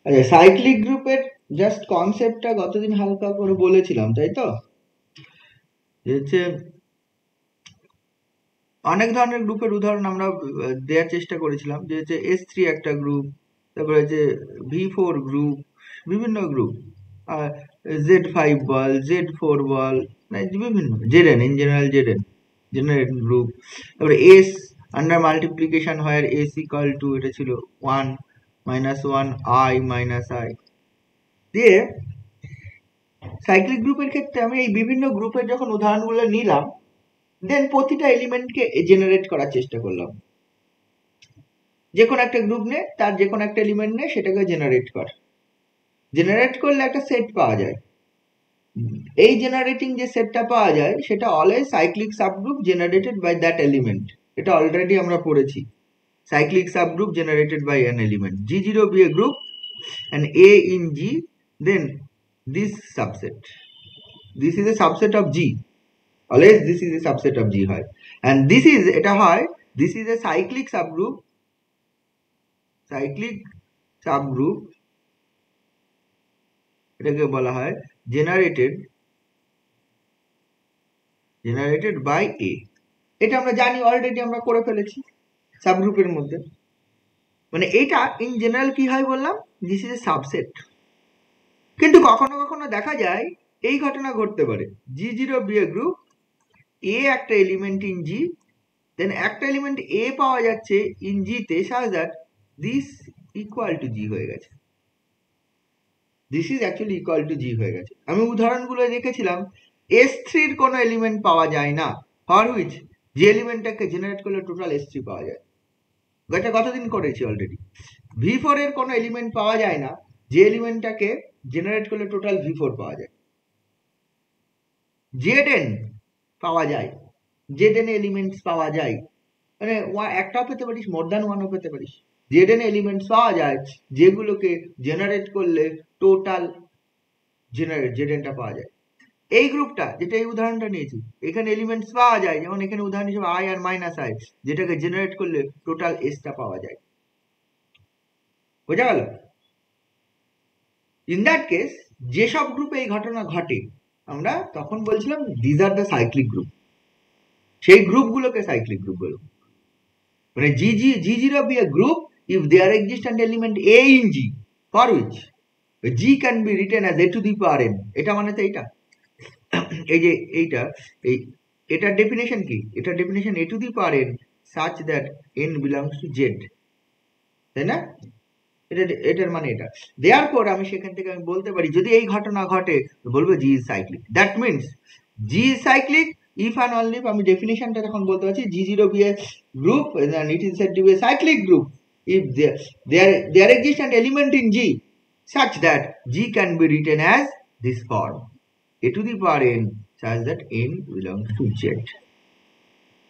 আচ্ছা, সাইক্লিক গ্রুপের জাস্ট কনসেপ্টটা গতদিন হালকা করে বলেছিলাম, তাই তো? হচ্ছে অনেক ধরনের গ্রুপের উদাহরণ আমরা দেওয়ার চেষ্টা করেছিলাম, যে হচ্ছে S3 একটা গ্রুপ, তারপরে যে V4 গ্রুপ, বিভিন্ন গ্রুপ, আর Z5 বল, Z4 বল, মানে বিভিন্ন Zn, in general Zn generate group. তারপরে S আন্ডার মাল্টিপ্লিকেশন হয় S ইকুয়াল টু, এটা ছিল 1 মাইনাস 1 I মাইনাস I দিয়ে। সাইক্লিক গ্রুপের ক্ষেত্রে আমি এই বিভিন্ন গ্রুপের যখন উদাহরণগুলো নিলাম, দেন প্রতিটা এলিমেন্টকে জেনারেট করার চেষ্টা করলাম। যে কোনো একটা গ্রুপ নে, তার যে কোনো একটা এলিমেন্ট নে, সেটাকে জেনারেট কর। জেনারেট করলে একটা সেট পাওয়া যায়। এই জেনারেটিং যে সেটটা পাওয়া যায় সেটা always cyclic subgroup generated by that element. এটা অলরেডি আমরা পড়েছি। Cyclic subgroup generated by an element. G0 be a group and A in G, then this subset. This is a subset of G. Always this is a subset of G. Hai. And this is, eta hai, this is a cyclic subgroup. Cyclic subgroup. এটাকে বলা হয় generated by A. এটা আমরা জানি, already আমরা করে ফেলেছি সাবগ্রুপের মধ্যে। মানে এটা ইন জেনারেল কি হয় বললাম, দিস ইজ এ সাবসেট। কিন্তু কখনো কখনো দেখা যায় এই ঘটনা ঘটতে পারে, G0 বি এ গ্রুপ, এ একটা এলিমেন্ট ইন জি, দেন একটা এলিমেন্ট এ পাওয়া যাচ্ছে ইন জি তে, such that this equal to G হয়ে গেছে। This is actually equal to G হয়ে গেছে। আমি উদাহরণগুলো রেখেছিলাম। S3 এর কোনো এলিমেন্ট পাওয়া যায় না, ফর হুইচ যে এলিমেন্টটাকে জেনারেট করলে টোটাল S3 পাওয়া যায়। এটা কতদিন করেছি অলরেডি। V4 এর কোনো এলিমেন্ট পাওয়া যায় না, যে এলিমেন্টটাকে জেনারেট করলে টোটাল V4 পাওয়া যায়। Zn পাওয়া যায়, Zn এলিমেন্টস পাওয়া যায়, মানে একটাও পেতে পারিস, মোর দ্যান ওয়ানও পেতে পারিস। Zn এলিমেন্টস পাওয়া যায় যেগুলোকে জেনারেট করলে টোটাল Znটা পাওয়া যায়। এই গ্রুপটা, যেটা এই উদাহরণটা নিয়েছি, এখানে এলিমেন্টস পাওয়া যায়, যেমন এখানে উদাহরণ হিসেবে I আর মাইনাস I, যেটাকে জেনারেট করলে টোটাল Sটা পাওয়া যায়। বোঝা গেল? ইন দ্যাট কেস, যেসব গ্রুপে এই ঘটনা ঘটে, আমরা তখন বলছিলাম these are the cyclic group. সেই গ্রুপগুলোকে সাইক্লিক গ্রুপ বলবো। মানে G0 be a group if there exists an element A in G, for which G can be written as A to the power n. এটা মানে তো এইটা, এই যে এইটা, এটার ডেফিনেশন কি? এটার definition A to the power n such that n belongs to Z, তাই না? এটার মানে এটা। দেয়ারফর আমি সেখান থেকে আমি বলতে পারি, যদি এই ঘটনা ঘটে বলবো G is cyclic. That means G is cyclic if and only if, আমি ডেফিনেশনটা যখন বলতে পারছি, G0 be a group and it is said to be a cyclic group if there exists an element in G such that G can be written as this form, A to the power n such that n belongs to Z.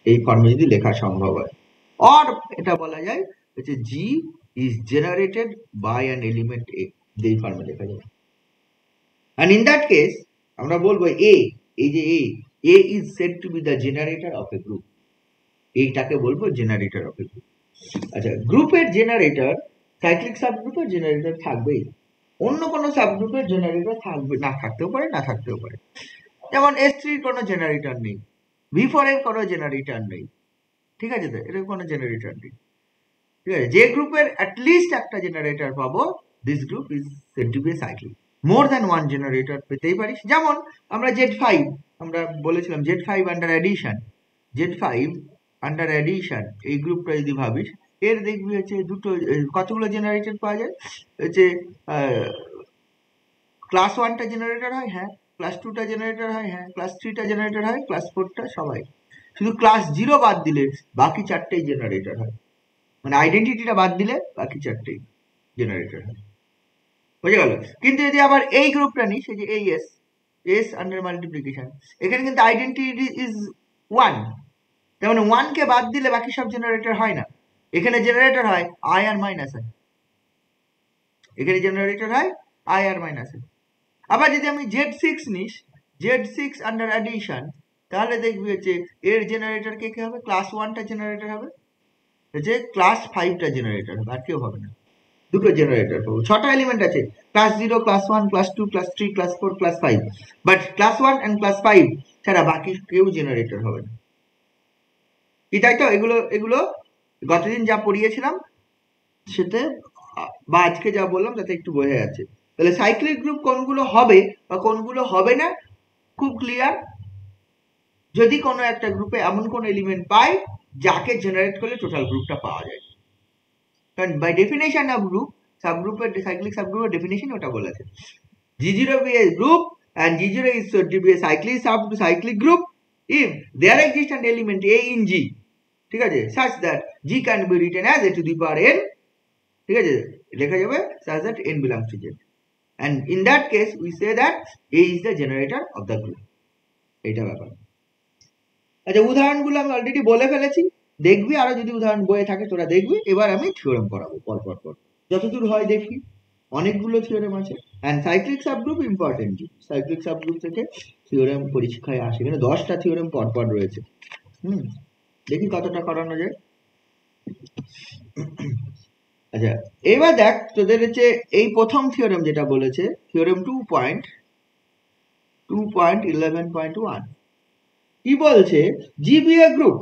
এই ফর্মে যদি লেখা সম্ভব হয়, or এটা বলা যায় হচ্ছে G is generated by an element A, যেই ফর্মে লেখা যাবে। And in that case আমরা বলবো A, এই যে A is said to be the generator of a group. এইটাকে বলবো জেনারেটর অফ এ গ্রুপ। আচ্ছা, গ্রুপের জেনারেটর, সাইক্লিক সাবগ্রুপের জেনারেটর থাকবেই, অন্য কোনো সাবগ্রুপের জেনারেটর থাকবে না, থাকতেও পারে না থাকতেও পারে। যেমন S3 এর কোনো জেনারেটর নেই, V4 এর কোনো জেনারেটর নেই, ঠিক আছে? তো এর কোনো জেনারেটর নেই, ঠিক আছে? যে গ্রুপের অ্যাটলিস্ট একটা জেনারেটর পাবো, this group is said to be cyclic. More than one generator পেতেই পারিস, যেমন আমরা Z5, আমরা বলেছিলাম Z5 under addition, Z5 under addition এই গ্রুপটা যদি ভাবিস, এর দেখবি হচ্ছে দুটো, কতগুলো জেনারেটর পাওয়া যায়, হচ্ছে ক্লাস 1টা জেনারেটর হয়, হ্যাঁ, ক্লাস 2টা জেনারেটর হয়, হ্যাঁ, ক্লাস 3টা জেনারেটর হয়, ক্লাস 4টা, সবাই। শুধু ক্লাস 0 বাদ দিলে বাকি 4টেই জেনারেটর হয়, মানে আইডেন্টিটিটা বাদ দিলে বাকি 4টেই জেনারেটর হয়। বুঝে গেল? কিন্তু যদি আবার এই গ্রুপটা নিই, সেই যে এই এস আন্ডার মাল্টিপ্লিকেশন, এখানে কিন্তু আইডেন্টিটি ইজ 1, তার মানে 1 কে বাদ দিলে বাকি সব জেনারেটর হয় না। এখানে জেনারেটর হয় I আর মাইনাস I, এখানে জেনারেটর হয় I আর মাইনাস I। আবার যদি আমি Z6 নিস, Z6 আন্ডার অ্যাডিশন, তাহলে দেখবি হচ্ছে এর জেনারেটর কে হবে, ক্লাস 1টা জেনারেটর হবে, হচ্ছে ক্লাস 5টা জেনারেটর হবে, আর কেউ হবে না। দুটো জেনারেটর পাবো। 6টা এলিমেন্ট আছে, class 0, class 1, class 2, class 3, class 4, class 5, but class 1 and class 5 ছাড়া বাকি কেউ জেনারেটর হবে না। কি তাই তো? এগুলো এগুলো গতদিন যা পড়িয়েছিলাম সেটা বা আজকে যা বললাম তাতে একটু বোঝা যাচ্ছে। তাহলে সাইক্লিক গ্রুপ কোনগুলো হবে বা কোনগুলো হবে না খুব ক্লিয়ার। যদি কোনো একটা গ্রুপে এমন কোন এলিমেন্ট পাই যাকে জেনারেট করলে টোটাল গ্রুপটা পাওয়া যায়, কারণ বাই ডেফিনেশন অফ গ্রুপ, সাবগ্রুপের সাইক্লিক সাবগ্রুপের ডেফিনেশন ওটা বলেছে, G0 be a group and G0 is said to be a cyclic group if there exists an element A in G, ঠিক আছে, such that G can be written as a to the power n, ঠিক আছে, লেখা যাবে such that n belongs to Z, and in that case we say that A is the generator of the group. এইটা ব্যাপার। আচ্ছা, উদাহরণগুলো আমি already বলে ফেলেছি, দেখবি আরো যদি উদাহরণ বইয়ে থাকে তোরা দেখবি। এবার আমি থিওরেম করাবো পর যতদূর হয় দেখি, অনেকগুলো থিওরেম আছে। And cyclic subgroup important, cyclic subgroup থেকে থিওরেম পরীক্ষায় আসে, এখানে 10টা থিওরেম পরপর রয়েছে। দেখি কতটা করানো যায়। আচ্ছা, এবার দেখ তোদের হচ্ছে এই প্রথম থিওরেম যেটা বলেছে, থিওরেম 2.11.1 কি বলছে, জিবিএ গ্রুপ,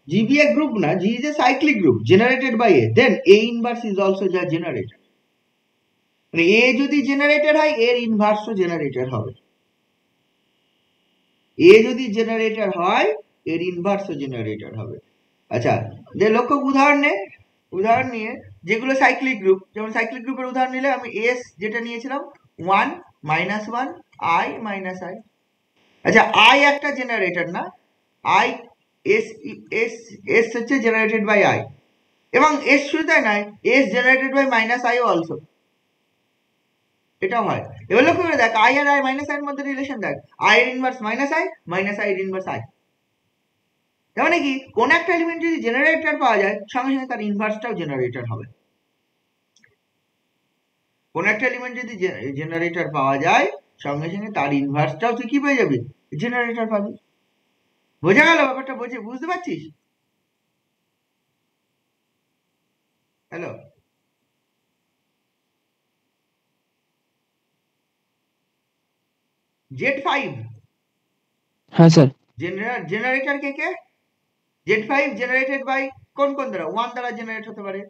জিবিএ গ্রুপ না, G is a cyclic group generated by a, then a inverse is also যা জেনারেটর, মানে এ যদি জেনারেটর হয় এর ইনভার্সও জেনারেটর হবে, এ যদি জেনারেটর হয় এর ইনভার্সও জেনারেটর হবে। আচ্ছা, যে লক্ষ্য উদাহরণ নিয়ে যেগুলো সাইক্লিক গ্রুপ, যেমন সাইক্লিক গ্রুপের উদাহরণ নিলে আমি এস যেটা নিয়েছিলাম 1 -1 i - i। আচ্ছা, আই একটা জেনারেটর না, আই এস এস এস হচ্ছে জেনারেটেড বাই আই, এবং এস শুধু তাই নয়, S generated by -i also, এটা হয়। এবার লক্ষ্য করে দেখ আই আর আই মাইনাস আই এর মধ্যে রিলেশন দেখ, আই এর ইনভার্স -i, -i এর ইনভার্স আই। তার মানে কি, কোন একটা এলিমেন্ট যদি জেনারেটর পাওয়া যায় সঙ্গে সঙ্গে তার ইনভার্সটাও জেনারেটর হবে। কোন একটা এলিমেন্ট যদি জেনারেটর পাওয়া যায় সঙ্গে সঙ্গে তার ইনভার্সটাও তুই কি পেয়ে যাবি, জেনারেটর পাবি। বোঝা গেল ব্যাপারটা? বুঝতে পারছিস? হ্যালো, Z5, হ্যাঁ স্যার। জেনারেটর কে? Z5 জেনারেটেড বাই কোন দ্বারা? 1 দ্বারা জেনারেট হতে পারে,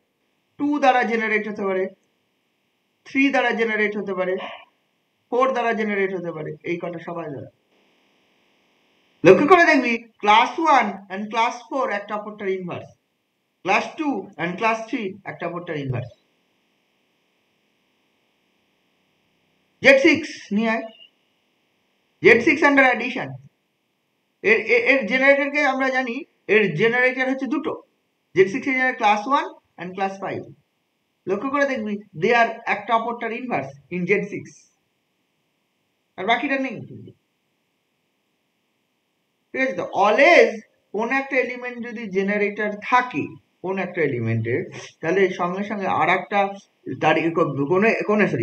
2 দ্বারা জেনারেট হতে পারে, 3 দ্বারা জেনারেট হতে পারে, 4 দ্বারা জেনারেট হতে পারে, এই কটা সবাই দ্বারা। লক্ষ্য করে দেখবি ক্লাস 1 এন্ড ক্লাস 4 একটা অপরটার ইনভার্স, ক্লাস 2 এন্ড ক্লাস 3 একটা অপরটার ইনভার্স। Z6 নিয়ে আয়, Z6 আন্ডার অ্যাডিশন, এর জেনারেটরকে আমরা জানি, এর জেনারেটর হচ্ছে দুটো, Z6 এর ক্লাস 1 এন্ড ক্লাস 5। লক্ষ্য করে দেখবি দে আর একটা অপরটার ইনভার্স ইন Z6, আর বাকিটা নেই। ঠিক আছে, তো অলওয়েজ কোন একটা এলিমেন্ট যদি জেনারেটর থাকে কোন একটা এলিমেন্টের, তাহলে সঙ্গে সঙ্গে আর একটা তার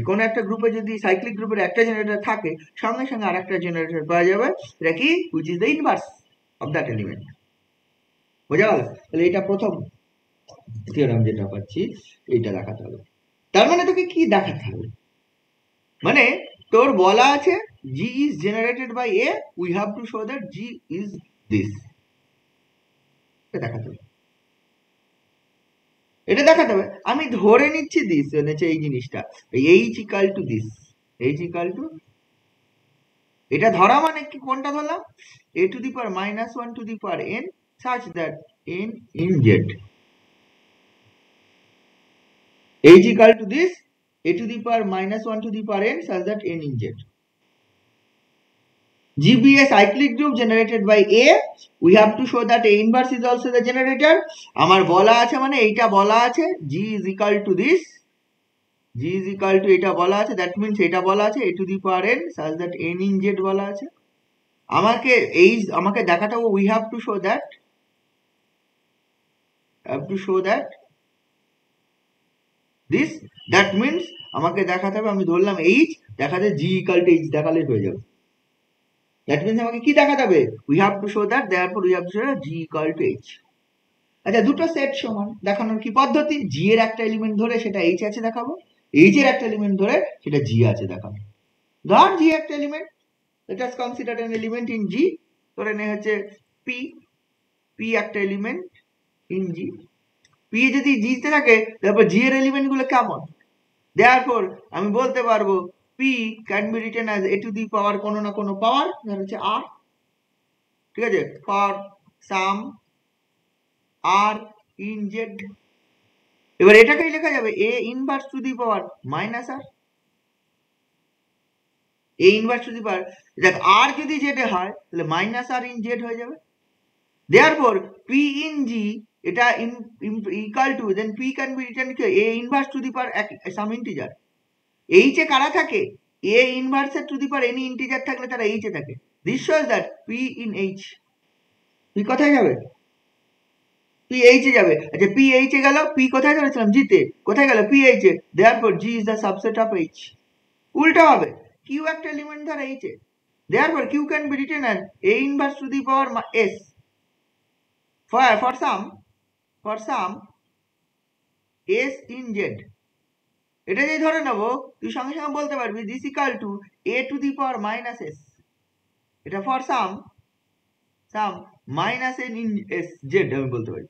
কোন একটা গ্রুপে যদি সাইক্লিক গ্রুপের একটা জেনারেটর থাকে সঙ্গে সঙ্গে আর একটা জেনারেটর পাওয়া যাবে, এটা কি, which is the inverse of that element. বোঝা গেল? তাহলে এটা প্রথম থিওরেম যেটা পাচ্ছি, এইটা দেখাতে হবে। তার মানে তোকে কি দেখাতে হবে, মানে তোর বলা আছে G is generated by A, we have to show that G is this, এটা দেখাতে হবে। আমি ধরে নিচ্ছি দিস হচ্ছে এই জিনিসটা, H equal to this, H equal to, এটা ধরা মানে কি, কোনটা ধরলাম, A to the power -1 to the power n such that n in Z, H equal to this, A to the power -1 to the power n such that n in Z. G be a cyclic group generated by A, we have to show that A inverse is also the generator. আমার বলা আছে মানে এইটা বলা আছে G is equal to this, G is equal to এটা বলা আছে, that means এটা বলা আছে A to the power n such that n in Z বলা আছে। আমাকে দেখাতে হবে we have to show that this, that means আমাকে দেখাতে হবে, আমি ধরলাম H, দেখাতে G equal to H দেখালেই হয়ে যাবে। That means আমাকে কি দেখাতে হবে, we have to show that, therefore we have to show that G equal to H। আচ্ছা, দুটো সেট সমান দেখানোর কি পদ্ধতি? জি এর একটা এলিমেন্ট ধরে সেটা এইচ আছে দেখাবো, এইচ এর একটা এলিমেন্ট ধরে সেটা জি আছে দেখাবো। ধর জি একটা element, let us consider an element in G, ধরে নে হচ্ছে P, P একটা এলিমেন্ট in G, P যদি G তে থাকে তারপর G এর এলিমেন্ট গুলো কেমন? therefore আমি বলতে পারবো P can be written as a to the power কোনো না কোনো পাওয়ার, ধর হচ্ছে R, ঠিক আছে, for some R in Z। এবার এটাকেই লেখা যাবে A inverse to the power minus R, A inverse to the power, দেখ R যদি Z এ হয় তাহলে মাইনাস R in Z হয়ে যাবে। therefore P in G এটা equal to, then P can be written A inverse to the power some integer। H এ কারা থাকে? A inverse to the power any integer থাকলে তারা H এ থাকে। this shows that P in H, P কোথায় যাবে? P H এ যাবে। আচ্ছা, P H এ গেল, P কোথায় ধরেছিলাম? G তে, কোথায় গেল? P H A, therefore G is the subset of H। উল্টো হবে, Q একটা এলিমেন্ট ধর H A, therefore Q can be written as A inverse to the power S for some S in Z। এটা যদি ধরে নেব, তুই সঙ্গে সঙ্গে বলতে পারবি this equal to A to the power minus S, এটা for some minus n in S Z আমি বলতে পারি।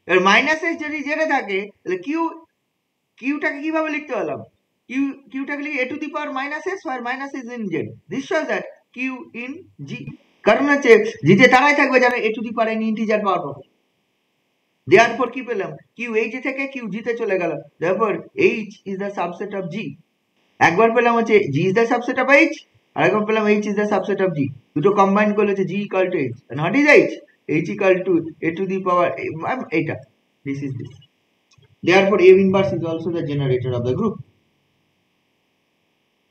এবার মাইনাস এস যদি Z এ থাকে তাহলে কিউটাকে কিভাবে লিখতে পারলাম? কিউটাকে লিখি A to the power minus S where minus is in Z, this shows that Q in G, কারণ হচ্ছে G তে তারাই থাকবে যারা A to the power n integer power পাবে। therefore কি পেলাম? Q H থেকে Q G তে চলে গেল, therefore H is the subset of G। একবার পেলাম হচ্ছে G is the subset of H, আরেকবার পেলাম H is the subset of G, দুটো কম্বাইন করলে হচ্ছে G equal to H, and what is H? H equal to A to the power এটা, this is this। therefore A inverse is also the generator of the group।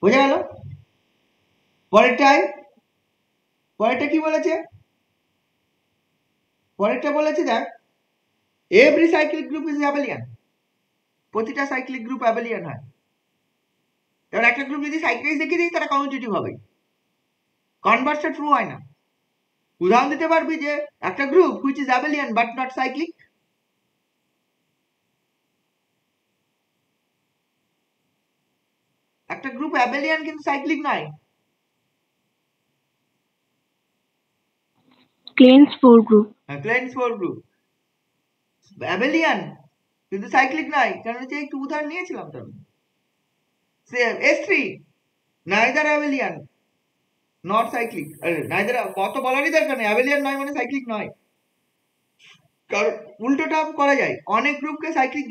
বোঝা গেল? পরেরটা কি বলেছে? পরেরটা বলেছে দেখ, every cyclic group is abelian, প্রতিটা সাইক্লিক গ্রুপ অ্যাবেলিয়ান হয়। এবার একটা গ্রুপ যদি সাইক্লিক দেখিয়ে দিই তারা কমিউটেটিভ হবে, কনভার্সটা ট্রু হয় না। উদাহরণ দিতে পারবি যে একটা group which is abelian but not cyclic? একটা গ্রুপ অ্যাবেলিয়ান কিন্তু সাইক্লিক নয়। Kleins 4 group। হ্যাঁ, Kleins 4 গ্রুপ অ্যাবেলিয়ান কিন্তু সাইক্লিক নয়, কারণ হচ্ছে একটু উদাহরণ নিয়েছিলাম তো। S3 neither abelian not cyclic, neither কত বলারই দরকার নেই, অ্যাবেলিয়ান নয় মানে সাইক্লিক নয়। কারণ উল্টোটা করা যায়, অনেক গ্রুপকে সাইক্লিক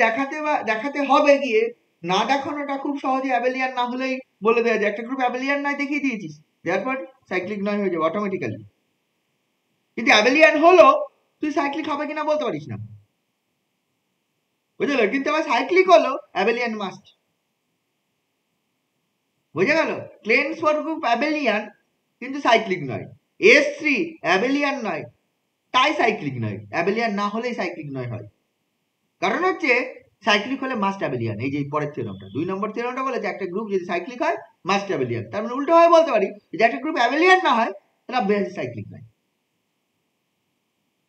দেখাতে হবে গিয়ে না দেখানোটা খুব সহজে অ্যাবেলিয়ান না হলেই বলে দেওয়া যায় একটা গ্রুপ অ্যাবেলিয়ান নয় দেখিয়ে দিয়েছিস, therefore সাইক্লিক নয় হয়ে যাবে অটোমেটিক্যালি। কিন্তু অ্যাবেলিয়ান হলো, তুই সাইক্লিক হবে কিনা বলতে পারিস না, বুঝলো? কিন্তু আবার সাইক্লিক হলো অ্যাবেলিয়ান মাস্ট। বোঝা গেল? ক্লেন্স ফর গ্রুপ অ্যাবেলিয়ান কিন্তু সাইক্লিক নয়, S3 অ্যাবেলিয়ান নয় তাই সাইক্লিক নয়, অ্যাবেলিয়ান না হলেই সাইক্লিক নয় হয়। কারণ হচ্ছে সাইক্লিক হলে মাস্ট অ্যাবেলিয়ান। এই যে পরের থিওরামটা 2 নম্বর থিওরামটা বলেছে একটা গ্রুপ যদি সাইক্লিক হয় মাস্ট অ্যাবেলিয়ান, তার মানে উল্টো ভাবে বলতে পারি যে একটা গ্রুপ অ্যাবেলিয়ান না হয় তাহলে অবভিয়াসলি সাইক্লিক নয়।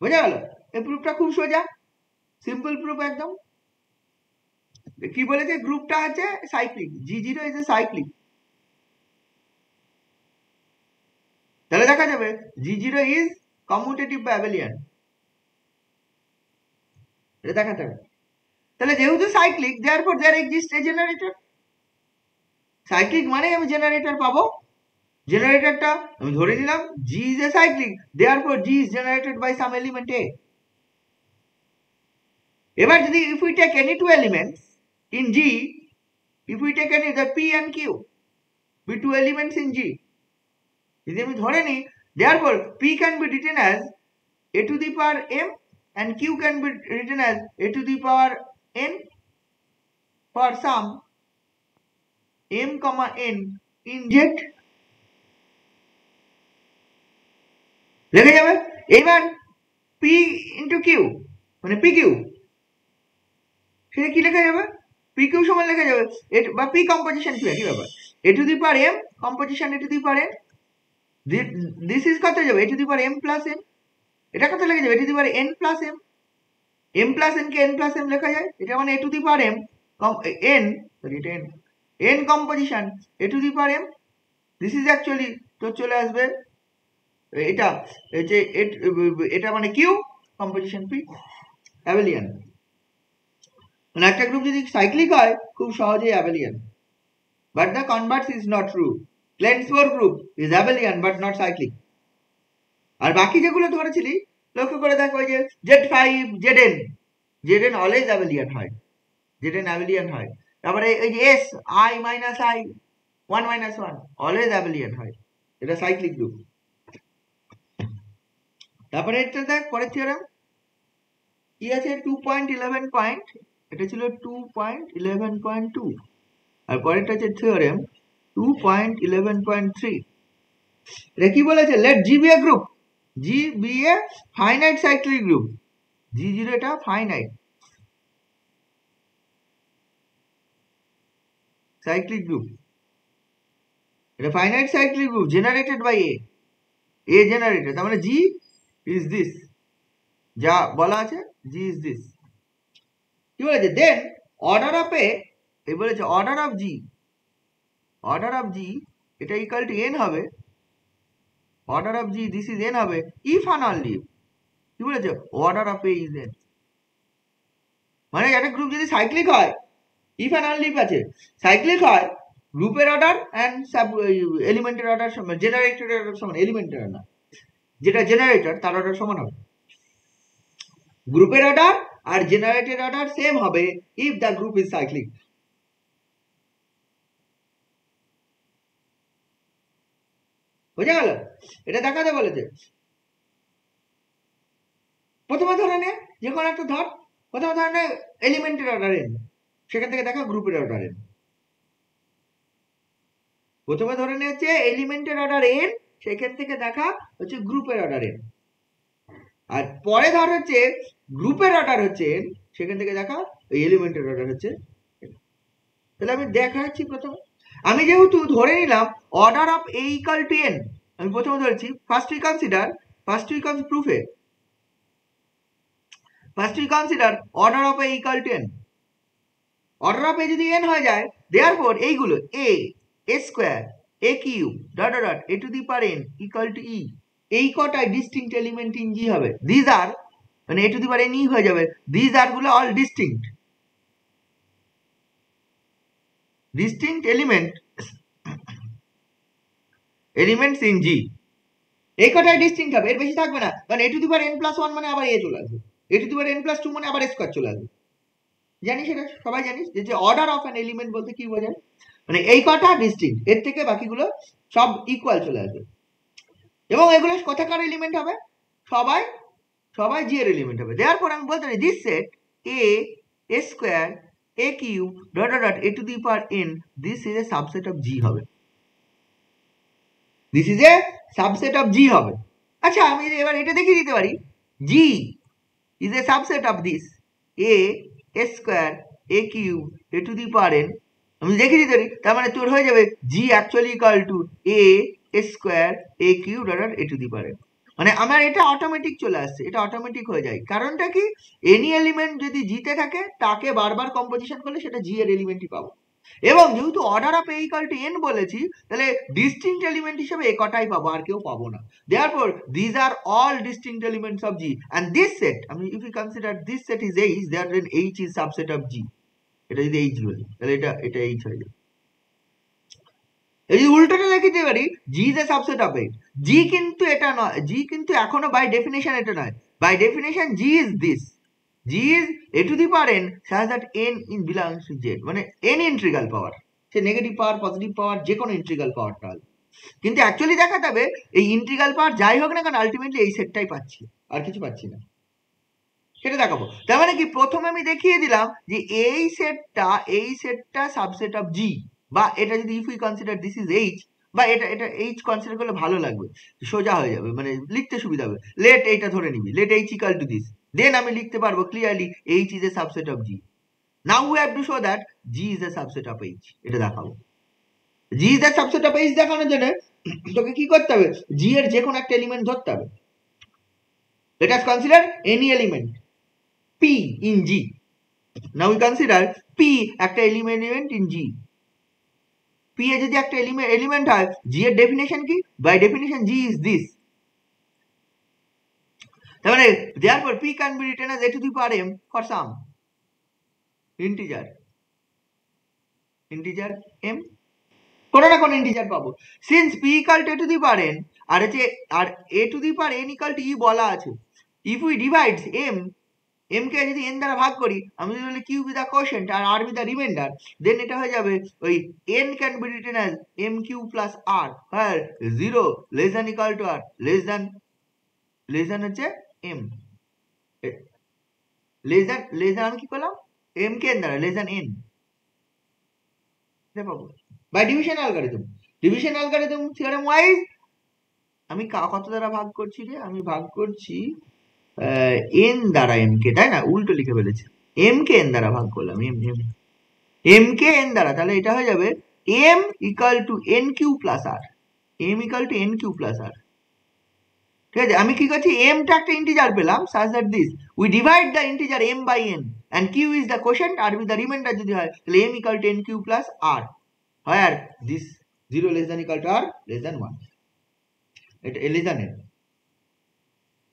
বোঝা গেল? এই প্রুফটা খুব সোজা, সিম্পল প্রুফ একদম। কি বলেছে? গ্রুপটা হচ্ছে cyclic, G0 is a cyclic. তাহলে দেখা যাবে G0 ইজ কমিউটেটিভ বা অ্যাবেলিয়ান, এটা দেখাতে হবে। তাহলে যেহেতু cyclic therefore there exists a generator, cyclic মানে আমি জেনারেটর পাবো। জেনারেটরটা আমি ধরে নিলাম G is a cyclic, therefore G is generated by some element A। এবার যদি if we take any two elements in G, if we take any the P and Q, be two elements in G, যদি আমি ধরে নিই therefore P can be written as A to the power M and Q can be written as A to the power N for some M, N in Z, লেখা যাবে। এবার P into Q মানে PQ, সেটা কি লেখা যাবে? PQ সমান লেখা যাবে বা P কম্পোজিশন কি ব্যাপার, A to the power M composition A to the power N, this is কত যাবে A to the power M plus N, এটা কত লেখা যাবে A to the power N plus M, m plus n K n plus m লেখা যায়, এটা মানে a to the power m n, sorry এটা n composition a to the power m। This is actually তো চলে আসবে এটা, যে এটা মানে কিউ কম্পোজিশন পি অ্যাবেলিয়ান। মানে একটা গ্রুপ যদি সাইক্লিক হয় খুব সহজেই abelian, but the converse is not true. Klein's four group is abelian but not cyclic. আর বাকি যেগুলো ধরেছিলি লক্ষ্য করে দেখো, ওই যে Z5 Zn অলওয়েজ অ্যাবেলিয়ান হয়, Zn অ্যাবেলিয়ান হয়। তারপরে এই যে S I minus I 1 minus 1 always abelian হয়, এটা সাইক্লিক গ্রুপ। তারপরে এটা দেখ পরের থিওরেম কি আছে, 2.11 পয়েন্ট, এটা ছিল 2.11.2, আর পরেরটা হচ্ছে থিওরেম 2.11.3। এটা কি বলেছে, late G be a group, G be a finite cyclic group, G0 এটা finite cyclic group, এটা finite cyclic group generated by A generated, তার মানে G is this, যা বলা আছে G is this। কি বলেছে, দেন অর্ডার অফ A, এই বলেছে অর্ডার অফ G এটা ইকুয়াল টু n হবে, order of G this is n হবে ইফ অ্যান্ড অনলি, কি বলেছে order of A is n। মানে একটা গ্রুপ যদি সাইক্লিক হয়, ইফ অ্যান্ড অনলি আছে, সাইক্লিক হয়, গ্রুপের অর্ডার অ্যান্ড সাব এলিমেন্টের অর্ডার সমান, জেনারেটরের অর্ডার সমান, এলিমেন্টের না, যেটা জেনারেটর তার অর্ডার সমান হবে। গ্রুপের অর্ডার আর জেনারেটেড অর্ডার সেম হবে if the group is cyclic. বুঝে গেল? এটা দেখাতে বলেছে। প্রথমে ধরে নে, যে কোনো একটা ধর, প্রথমে ধরে নে এলিমেন্টের অর্ডার n, সেখান থেকে দেখা গ্রুপের অর্ডার n। প্রথমে ধরে নে হচ্ছে এলিমেন্টের অর্ডার n, সেখান থেকে দেখা হচ্ছে গ্রুপের অর্ডার n। আর পরে ধর হচ্ছে গ্রুপের অর্ডার হচ্ছে n, সেখান থেকে দেখা ওই এলিমেন্টের অর্ডার হচ্ছে n। তাহলে আমি দেখাচ্ছি প্রথমে, আমি যেহেতু ধরে নিলাম order of A equal to n, আমি প্রথমে ধরেছি ফার্স্ট উই কনসিডার প্রুফে, first we consider order of A equal to n। Order of A যদি n হয়ে যায়, দেয়ারফর এইগুলো A square A cube dot dot A to the power n equal to E, এই কটাই distinct element in G হবে। This are মানে A to the power n E হয়ে যাবে, দিস আর গুলো all distinct elements in G, এই কটাই distinct হবে, এর বেশি থাকবে না, কারণ A to the power n plus 1 মানে আবার A চলে আসবে, A to the power n plus 2 মানে আবার স্কয়ার চলে আসবে। জানিস এটা, সবাই জানিস যে অর্ডার অফ অ্যান এলিমেন্ট বলতে কি বোঝায়, মানে এই কটা ডিস্টিংক্ট, এর থেকে বাকিগুলো সব ইকুয়াল চলে আসবে। এবং এগুলো কোথাকার এলিমেন্ট হবে, সবাই জি এর এলিমেন্ট হবে। দেয়ারফর আমি বলতে পারি this set A square A cube dot dot A to the power n, this is a subset of G হবে, this is a subset of G হবে। আচ্ছা আমি এবার এটা দেখিয়ে দিতে পারি, G is a subset of this A square A cube A to the power n, আমি দেখিয়ে দিতে পারি। তার মানে তোর হয়ে যাবে G actually equal two A square A cube dot A to the power n। মানে আমার এটা অটোমেটিক চলে আসছে, এটা অটোমেটিক হয়ে যায়। কারণটা কি, এনি এলিমেন্ট যদি জিতে থাকে তাকে বারবার কম্পোজিশন করলে সেটা জি এর এলিমেন্টই পাবো। এবং যেহেতু order of A equal to n বলেছি, তাহলে ডিস্টিংক্ট এলিমেন্ট হিসেবে এ কটাই পাবো, আর কেউ পাবো না। Therefore this are all distinct elements of G, and this set, I mean if you consider this set is H, then H is subset of G। এটা যদি H বলি তাহলে এটা H হয়ে যাবে। এই উল্টোটা দেখিতে পারি, G is a subset of H। G কিন্তু এটা নয়, G কিন্তু এখনো বাই ডেফিনেশন এটা নয়। By definition G is this, G is A to the power n such that n in belongs to Z, মানে n ইন্টিগ্রাল পাওয়ার, সে negative power positive পাওয়ার যে কোনো ইন্টিগ্রাল পাওয়ারটা হবে। কিন্তু অ্যাকচুয়ালি দেখা যাবে এই ইন্টিগ্রাল পাওয়ার যাই হোক না কারণ আলটিমেটলি এই সেটটাই পাচ্ছি, আর কিছু পাচ্ছি না, সেটা দেখাবো। তার মানে কি, প্রথমে আমি দেখিয়ে দিলাম যে এই সেটটা সাবসেট অফ G, বা এটা যদি if we consider this is H, বা এটা H কনসিডার করলে ভালো লাগবে, সোজা হয়ে যাবে, মানে লিখতে সুবিধা হবে। লেট এইটা ধরে নিবি, let H equal to this, then আমি লিখতে পারবো clearly H is a subset of G। Now we have to show that G is a subset of H, এটা দেখাবো। G is a subset of H দেখানোর জন্য তোকে কি করতে হবে, G এর যে কোনো একটা এলিমেন্ট ধরতে হবে। Let us consider any element, P in G. Now we consider P একটা element in G. P এ যদি একটা element হয়, G এর definition কি? By definition G is this. তার মানে therefore P can be written as a to the power m for some integer m, কোনো না কোনো ইন্টিজার পাবো। Since p equal to a to the power n আর a to the power n equal to e বলা আছে, if we divide m কে যদি n দ্বারা ভাগ করি, আমি যদি বলি q be the quotient R r be the remainder, then এটা হয়ে যাবে ওই n can be written as mq plus r, where 0 less than equal to r, less than হচ্ছে m, less than আমি কি করলাম, m কে n দ্বারা less than n পাবো by division algorithm theorem wise. আমি কত দ্বারা ভাগ করছি রে, আমি ভাগ করছি n দ্বারা m কে, তাই না, উল্টো লিখে ফেলেছি, m কে n দ্বারা ভাগ করলাম, m কে n দ্বারা, তাহলে এটা হয়ে যাবে m equal to nq plus r, m equal to nq plus r। ঠিক আছে, আমি কি করছি, m টা একটা ইন্টিজার পেলাম such that this we divide the integer m by n and q is the quotient r with the remainder যদি হয়, তাহলে m equal to nq plus r, where this 0 less than equal to r less than 1, এটা less than n।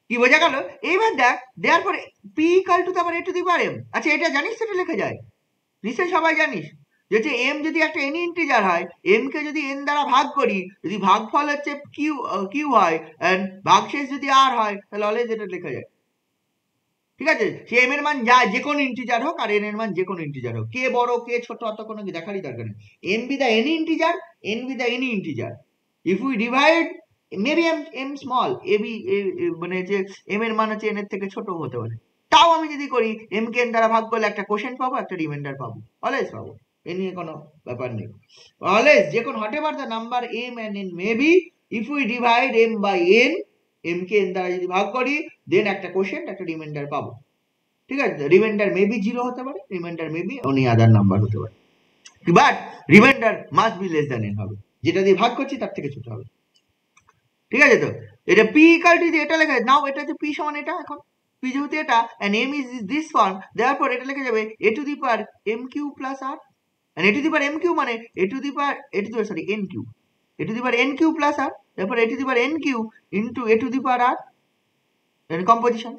কি বোঝা গেল? এইবার দেখ, therefore p equal to তারপর a to the power m। আচ্ছা, এটা জানিস সেটা লেখা যায়, নিশ্চয়ই সবাই জানিস যে m যদি একটা n ইন্টিজার হয়, m কে যদি n দ্বারা ভাগ করি, যদি ভাগফল হচ্ছে q হয় and ভাগশেষ যদি r হয়, তাহলে অলওয়েজ এটা লেখা যায়। ঠিক আছে, সে m এর মান যা যে কোনো ইন্টিজার হোক আর n এর মান যে কোনো ইন্টিজার হোক, কে বড় কে ছোট অত কোনো দেখারই দরকার নেই, n be the any integer, n be the any integer, if we divide maybe m small, মানে যে m এর মান হচ্ছে n এর থেকে ছোট হতে পারে, তাও আমি যদি করি m কে n দ্বারা ভাগ করলে একটা কোশেন্ট পাবো, একটা রিমাইন্ডার পাবো, অলওয়েজ পাবো, এ নিয়ে কোনো ব্যাপার নেই, অলওয়েজ যে কোনো whatever the number m and n may be, if we divide m by n, m কে n দ্বারা যদি ভাগ করি, দেন একটা কোশেন্ট একটা রিমাইন্ডার পাবো। ঠিক আছে, রিমাইন্ডার মেবি 0 হতে পারে, রিমাইন্ডার মেবি অনি আদার নাম্বার হতে পারে, but reminder must be less than n হবে, যেটা দিয়ে ভাগ করছি তার থেকে ছোট হবে। ঠিক আছে, তো এটা p ইকুয়াল টু, এটা লেখা নাও, এটা যে p সমান এটা, এখন p যেহেতু এটা and m is this one, therefore এটা লেখা যাবে a to the power mq plus r, and a to the power mq মানে a to the power nq, a to the power nq plus r, therefore a to the power nq into a to the power r, and composition,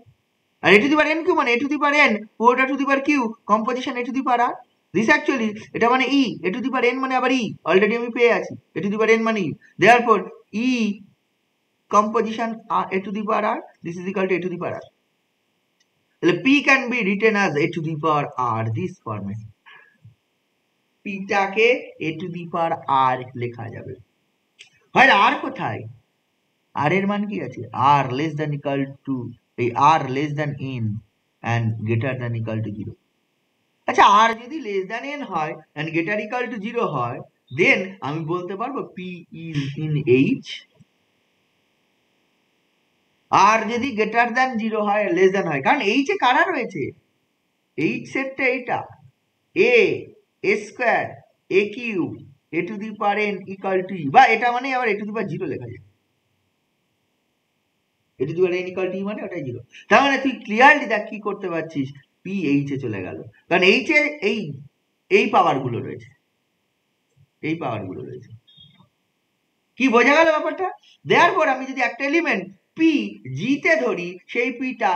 R a to the power nq মানে a to the power n পুরোটা to the power q, composition a to the power r, this actually এটা মানে e, a to the power n মানে আবার e, already আমি পেয়ে আছি, a to the power n মানে e, therefore e composition a to the power r, this is equal to a to the power r, তাহলে p can be written as a to the power r, this format, p টাকে a to the power r লেখা যাবে। হয় r কোথায়, r এর মান কি আছে, r less than equal to এই r less than n and greater than equal to 0। আচ্ছা, r যদি less than n হয় and greater equal to 0 হয়, then আমি বলতে পারবো p is in h, আর যদি greater than 0 হয় less than হয়, কারণ h এ কারা রয়েছে, h সেটটা এইটা a square a cube a to the power n equal to e, বা এটা মানে আবার a to the power 0 লেখা যায়, a to the power n equal to e মানে ওটাই 0। তার মানে তুই ক্লিয়ারলি দেখ কি করতে পারছিস, p h এ চলে গেল, কারণ h এ এই পাওয়ার গুলো রয়েছে, এই পাওয়ার গুলো রয়েছে। কি বোঝা গেল ব্যাপারটা? therefore আমি যদি একটা এলিমেন্ট p g তে ধরি, সেই p টা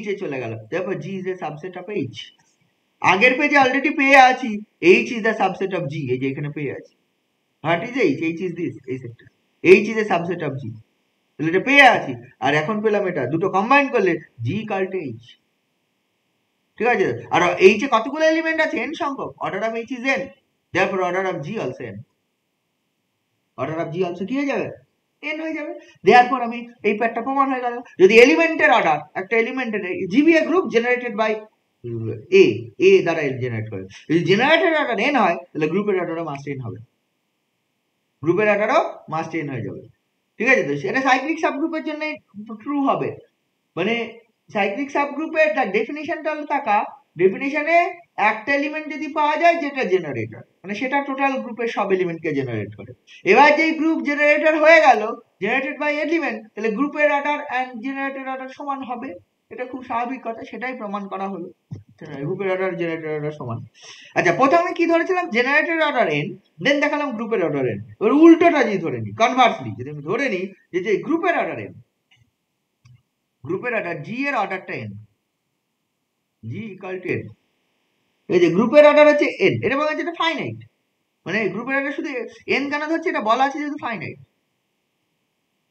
h এ চলে গেল, therefore g is a subset of h। আগের পেজে অলরেডি পেয়ে আছি h is the subset of g, এই যে এখানে পেয়ে আছি, what is h, h is this, এই সেটটা h is a subset of g, তাহলে এটা পেয়ে আছি, আর এখন পেলাম এটা, দুটো কম্বাইন করলে g equal to h। ঠিক আছে, আর h এ কতগুলো এলিমেন্ট আছে, n সংখ্যক, order of h is n, therefore order of g also n, order of g also কি হয়ে যাবে, n হয়ে যাবে। therefore আমি এই প্যাটটা প্রমাণ হয়ে গেল, যদি এলিমেন্টের অর্ডার, একটা এলিমেন্টের g be a group generated by a দ্বারা জেনারেট করে, যদি জেনারেটেড অর্ডার n হয়, তাহলে গ্রুপের অর্ডারও মাস্ট n হবে, গ্রুপের অর্ডারও মাস্ট n হয়ে যাবে। ঠিক আছে, তো সেটা সাইক্লিক সাবগ্রুপের জন্য ট্রু হবে, মানে সাইক্লিক সাবগ্রুপের ডেফিনিশনটা হলো টাকা, ডেফিনিশনে একটা এলিমেন্ট যদি পাওয়া যায় যেটা জেনারেটর, মানে সেটা টোটাল গ্রুপের সব এলিমেন্টকে জেনারেট করে। এবার যেই গ্রুপ জেনারেটর হয়ে গেল, জেনারেটেড বাই এলিমেন্ট, তাহলে গ্রুপের অর্ডার এন্ড জেনারেটেড অর্ডার সমান হবে, এটা খুব স্বাভাবিক কথা, সেটাই প্রমাণ করা হলো, গ্রুপের অর্ডার জেনারেটর অর্ডার সমান। আচ্ছা, প্রথমে কি ধরেছিলাম, জেনারেটর অর্ডার এন, দেন দেখালাম গ্রুপের অর্ডার এন। এবার উল্টোটা যদি ধরে নিই, কনভার্সলি যদি আমি ধরে নিই যে গ্রুপের অর্ডার এন, গ্রুপের অর্ডার জি এর অর্ডারটা N, G equal to N. এই যে গ্রুপের অর্ডার হচ্ছে এন, এটা বলা হচ্ছে এটা ফাইনাইট, মানে গ্রুপের অর্ডার শুধু এন কেন ধরছে, এটা বলা আছে যেহেতু ফাইনাইট,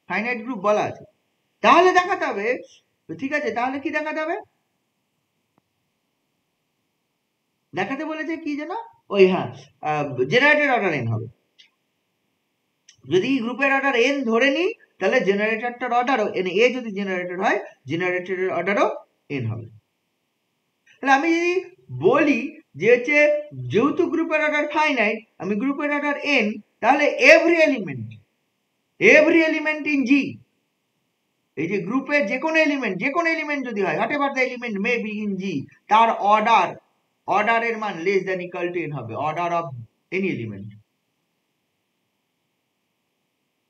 ফাইনাইট গ্রুপ বলা আছে। তাহলে দেখাতে হবে, ঠিক আছে, তাহলে কি দেখাতে হবে, দেখাতে বলেছে কি যেন, ওই হ্যাঁ, জেনারেটর অর্ডার এন হবে। যদি গ্রুপের অর্ডার এন ধরে নিই, তাহলে জেনারেটরটার অর্ডারও এন, এ যদি জেনারেটর হয়, জেনারেটরের অর্ডারও এন হবে। তাহলে আমি যদি বলি যে হচ্ছে যেহেতু গ্রুপের অর্ডার ফাইনাইট, আমি গ্রুপের অর্ডার এন, তাহলে এভরি এলিমেন্ট ইন জি, এই যে গ্রুপের যে কোনো এলিমেন্ট যদি হয়, whatever the element may be in G, তার অর্ডারের মান less than equal to n হবে, অর্ডার অফ এনি এলিমেন্ট।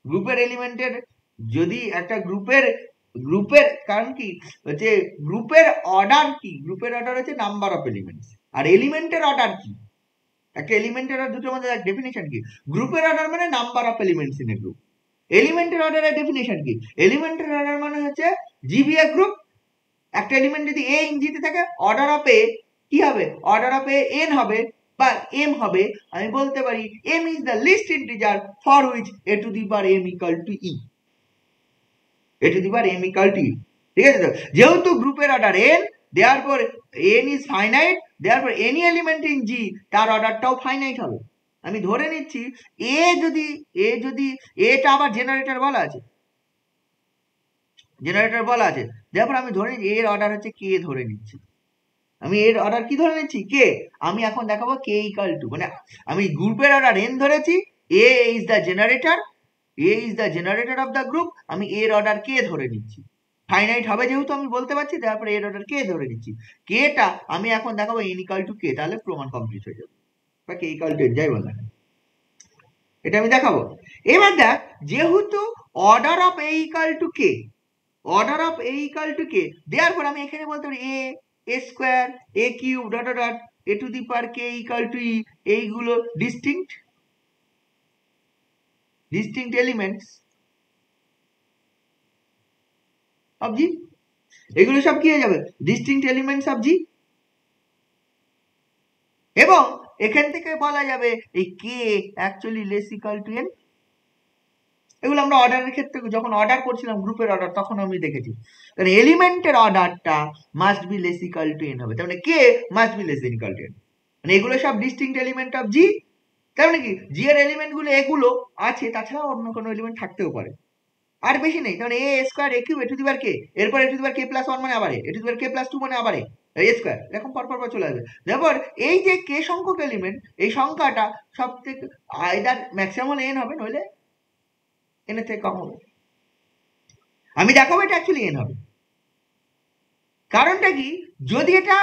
গ্রুপের এলিমেন্টের যদি একটা গ্রুপের কারণ কি হচ্ছে, গ্রুপের অর্ডার কি, গ্রুপের অর্ডার হচ্ছে নাম্বার অফ এলিমেন্টস, আর এলিমেন্টের অর্ডার কি, একটা এলিমেন্টের আর দুটোর মধ্যে ডেফিনেশন কি, গ্রুপের অর্ডার মানে number of elements in a group, এলিমেন্টের অর্ডারের ডেফিনেশন কি, এলিমেন্টের অর্ডার মানে হচ্ছে জি বি এ গ্রুপ, একটা এলিমেন্ট যদি এ ইন জিতে থাকে, অর্ডার অফ এ কি হবে, অর্ডার অফ এ এন হবে বা এম হবে, আমি বলতে পারি m is the least integer for which a to the power m equal to e, a to the power m equal to e, ঠিক আছে তো। যেহেতু গ্রুপের order n, therefore n is finite, therefore any element in G তার অর্ডারটাও finite হবে। আমি ধরে নিচ্ছি যদি এটা আবার জেনারেটর বলা আছে, দেয়ারফর আমি ধরে নিচ্ছি এর অর্ডার হচ্ছে কে, ধরে নিচ্ছি আমি এর অর্ডার কি ধরে নিচ্ছি, কে। আমি এখন দেখাবো কে ইকুয়াল টু, মানে আমি গ্রুপের অর্ডার এন ধরেছি, a is the generator of the group, আমি এর অর্ডার কে ধরে নিচ্ছি, ফাইনাইট হবে যেহেতু আমি বলতে পারছি, তারপরে এর অর্ডার কে ধরে নিচ্ছি, কেটা আমি এখন দেখাবো এন ইকুয়াল টু কে, তাহলে প্রমাণ কমপ্লিট হয়ে যাবে, বা কে ইকুয়াল টু এন যাই বল না, এটা আমি দেখাবো। এবার দেখ, যেহেতু order of a equal to k, therefore আমি এখানে বলতে পারি a square, a cube, dot dot dot, a to the power k equal to e, এইগুলো ডিস্টিংক্ট এলিমেন্টস অফ জি, এগুলো সব কি হয়ে যাবে, ডিস্টিংক্ট এলিমেন্টস অফ জি, এবং এখান থেকে বলা যাবে এই k actually less equal to n. এগুলো আমরা অর্ডারের ক্ষেত্রে যখন অর্ডার করছিলাম গ্রুপের অর্ডার, তখন আমি দেখেছি, কারণ এলিমেন্টের অর্ডারটা must be less equal to n হবে, তার মানে k must be less than equal to n, মানে এগুলো সব ডিস্টিংক্ট এলিমেন্ট অফ জি। তার মানে কি, জি এর এলিমেন্ট গুলো এগুলো আছে, তাছাড়া অন্য কোনো এলিমেন্ট থাকতেও পারে, আর বেশি নেই, কারণ a square, a cube, a to the power k, এরপর a to the power k plus 1 মানে আবার a to the power k plus 2 মানে আবার এ স্কোয়ার, এরকম পর চলে আসবে। তারপর এই যে কে সংখ্যক এলিমেন্ট, এই সংখ্যাটা সব থেকে আইদার ম্যাক্সিমাম হলে এন হবে, নইলে এন এর থেকে কম হবে। আমি দেখাবো এটা অ্যাকচুয়ালি এন হবে, কারণটা কি, যদি এটা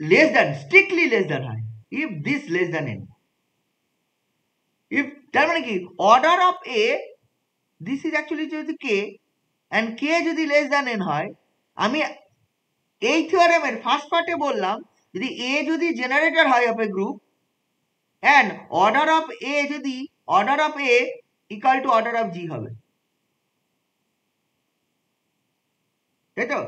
less than, strictly less than হয়, if this less than n, if, তার মানে কি, order of a, this is actually যদি কে, এন্ড কে যদি লেস দ্যান এন হয়, আমি এই থিওরেমের ফার্স্ট পার্টে বললাম, যদি এ যদি জেনারেটর হয় of a group, and order of a যদি order of a equal to order of G হবে, তাই তো।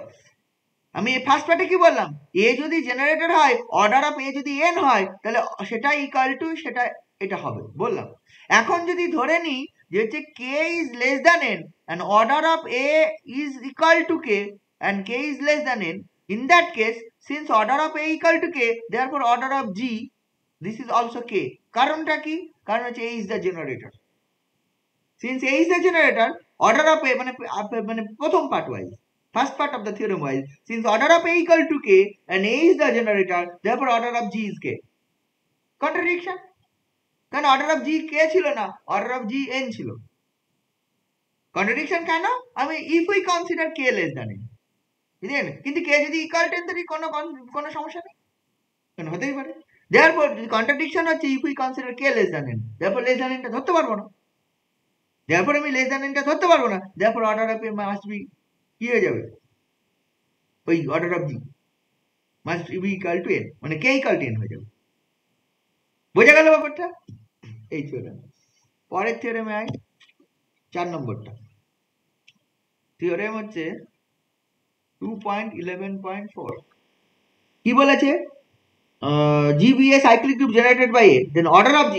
আমি ফার্স্ট পার্টে কি বললাম, এ যদি জেনারেটর হয়, অর্ডার অফ এ যদি এন হয়, তাহলে সেটা ইকুয়াল টু সেটা, এটা হবে বললাম। এখন যদি ধরে নিই যে হচ্ছে k is less than n and order of a is equal to k and k is less than n, in that case since order of a equal to k, therefore order of G this is also k. কারণটা কি, কারণ হচ্ছে a is the generator, since a is the generator, order of a মানে প্রথম part wise, first part of the theorem was, since order of a equal to k and a is the generator, therefore order of g is k. Contradiction, কারণ order of g k ছিল না, order of g n ছিল। Contradiction কেন, আমি if we consider k less than n, বুঝলেন, কিন্তু k যদি equal to n তাহলে কোনো সমস্যা নেই, কেন হতেই পারে। therefore contradiction হচ্ছে if we consider k less than n, therefore less than n টা ধরতে পারবো না, therefore আমি less than n টা ধরতে পারবো না, therefore order of a must be কি হয়ে যাবে, ওই order of G must B equal to n, মানে কে ইকুয়াল টু এন হয়ে যাবে। বোঝা গেল ব্যাপারটা? এই থিওরেম। পরের থিওরেমে আয়, 4 নম্বরটা। থিওরেম হচ্ছে 2.11.4। কি বলেছে? G be a cyclic group generated by A, then order of G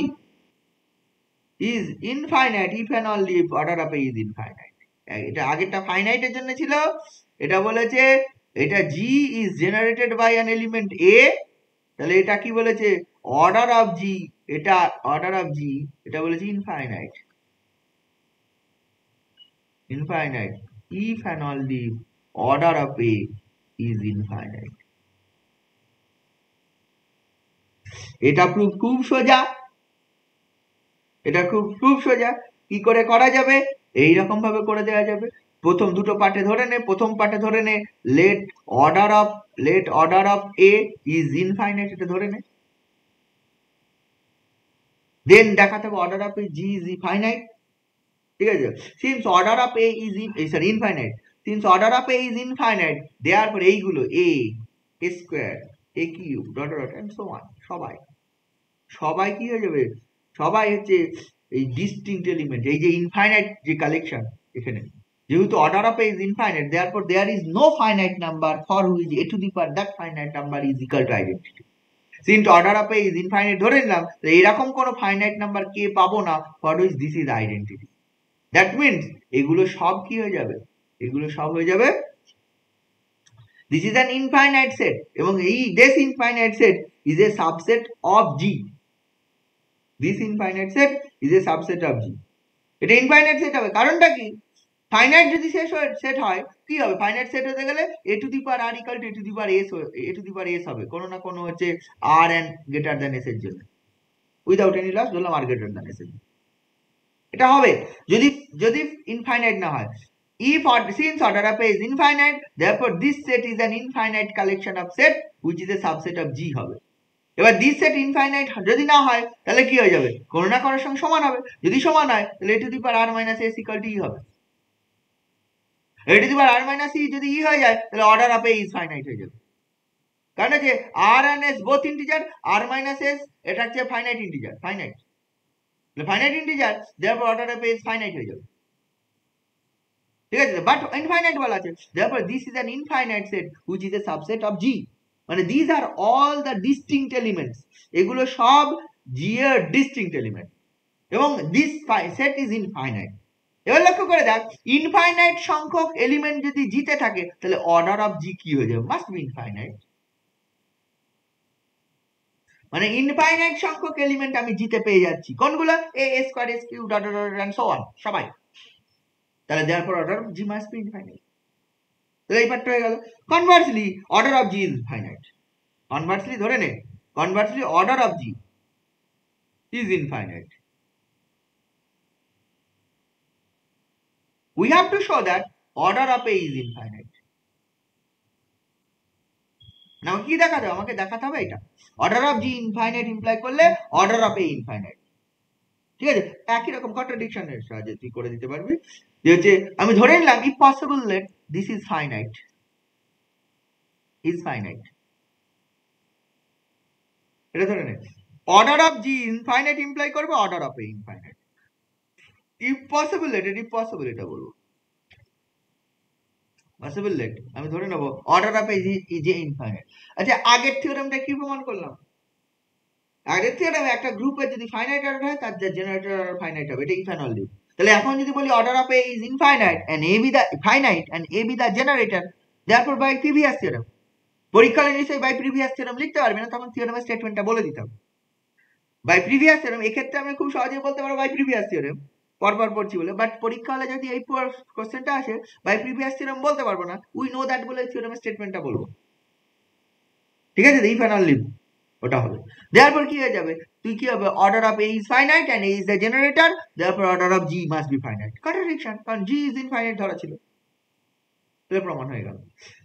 is infinite if and only if order of A is infinite. এটা আগেরটা ফাইনাইটের জন্য ছিল, এটা বলেছে এটা G is generated by an element A, তাহলে এটা কি বলেছে? অর্ডার অফ G, এটা অর্ডার অফ G, এটা বলেছে infinite. Infinite if and only if order of A is infinite. এটা খুব সোজা, এটা খুব সোজা। কি করে করা যাবে? এইরকম ভাবে করে দেওয়া যাবে। প্রথম দুটো পার্টে ধরে নে, প্রথম পার্টে ধরে নে let order of a is infinite, এটা ধরে নে। দেন দেখাতে হবে order of a G is infinite. ঠিক আছে? Since order of a is infinite, since order of a is infinite, therefore এইগুলো a square a cube dot dot and so on, সবাই কি হয়ে যাবে? সবাই হচ্ছে এই ডিস্টিংক্ট এলিমেন্ট, এই যে ইনফাইনাইট যে কালেকশন এখানে, যেহেতু order of a is infinite, therefore there is no finite number for which a to the power that finite number is equal to identity. Since order of a is infinite ধরে নিলাম, তো এরকম কোনো finite number কে পাবো না for which this is identity. That means এগুলো সব কি হয়ে যাবে? এগুলো সব হয়ে যাবে this is an infinite set, এবং এই this infinite set is a subset of G. This infinite set is a subset of G. এটা ইনফাইনাইট সেট হবে, কারণটা কি? ফাইনাইট যদি সেট হয় কি হবে? ফাইনাইট সেট হতে গেলে a to the power r equal to a to the power s হবে, কোনো না কোনো হচ্ছে r and greater than s এর জন্য, উইদাউট এনি লস ধরলাম আর গ্রেটার দ্যান এস এর জন্য এটা হবে। যদি ইনফাইনাইট না হয়, if since order of A is infinite, therefore this set is an infinite collection of set which is a subset of G হবে। এবার দিস সেট ইনফাইনাইট যদি না হয় তাহলে কি হয়ে যাবে? কোনো না কোনোর সঙ্গে সমান হবে। যদি সমান হয় তাহলে a to the power r minus s equal to e হবে। A to the power r minus E যদি ই হয়ে যায় তাহলে order of a is finite হয়ে যাবে। কারণ যে r and s both integer, r minus s এটা হচ্ছে finite integer, finite integer, therefore order of a is finite হয়ে যাবে। ঠিক আছে? বাট ইনফাইনাইট বলা আছে, therefore this is an infinite set which is a subset of G. মানে this are all the distinct elements, এগুলো সব জি এর ডিস্টিংক্ট এলিমেন্ট, এবং দিস সেট ইজ ইনফাইনাইট। এবার লক্ষ্য করে দেখ, ইনফাইনাইট সংখ্যক এলিমেন্ট যদি জিতে থাকে তাহলে অর্ডার অফ জি কি হয়ে যাবে? Must be infinite. মানে ইনফাইনাইট সংখ্যক এলিমেন্ট আমি জিতে পেয়ে যাচ্ছি, কোনগুলো? A square s cube dot dot and so on, সবাই। তাহলে therefore order of G must be infinite. তাহলে এই পার্টটা হয়ে গেল। Conversely order of G is infinite. Conversely ধরে নে, conversely order of G is infinite. We have to show that order of A is infinite. Now কি দেখাতে হবে? আমাকে দেখাতে হবে এটা order of G infinite imply করলে অর্ডার অফ এ ইনফাইনাইট। ঠিক আছে? একই রকম কন্ট্রাডিকশনের সাহায্যে তুই করে দিতে পারবি, যে হচ্ছে আমি ধরে নিলাম if possible let this is finite, এটা ধরে নে। Order of G infinite imply করবে order of a infinite. If possible এটা বলবো। পসিবল লেট আমি ধরে নেব order of a is infinite. আচ্ছা, আগের থিওরেমটা কি প্রমাণ করলাম? আগের থিওরেমে একটা গ্রুপে যদি ফাইনাইট অর্ডার হয় তার জেনারেটর অর্ডার ফাইনাইট হবে, এটা ইফ এন্ড অনলি। তাহলে এখন যদি বলি order of a is infinite and a be the finite and a be the generator, therefore by previous theorem. পরীক্ষা হলে নিশ্চয়ই বাই প্রিভিয়াস থিওরেম লিখতে পারবে না, তখন থিওরেমের স্টেটমেন্টটা বলে দিতাম বাই প্রিভিয়াস থিওরেম। এক্ষেত্রে আমি খুব সহজেই বলতে পারবো বাই প্রিভিয়াস থিওরেম, পরপর পড়ছি বলে। বাট পরীক্ষা হলে যদি এই কোশ্চেনটা আসে বাই প্রিভিয়াস থিওরেম বলতে পারবো না, উই নো দ্যাট বলে থিওরেমের স্টেটমেন্টটা বলবো। ঠিক আছে? ইফ এন্ড অনলি ওটা হবে। দেয়ারপর কি হয়ে যাবে? তুই কি হবে? Order of a is finite and a is the generator, therefore order of G must be finite. Contradiction, কারণ জি ইজ ইনফাইনাইট ধরা ছিল, তাহলে প্রমাণ হয়ে গেল।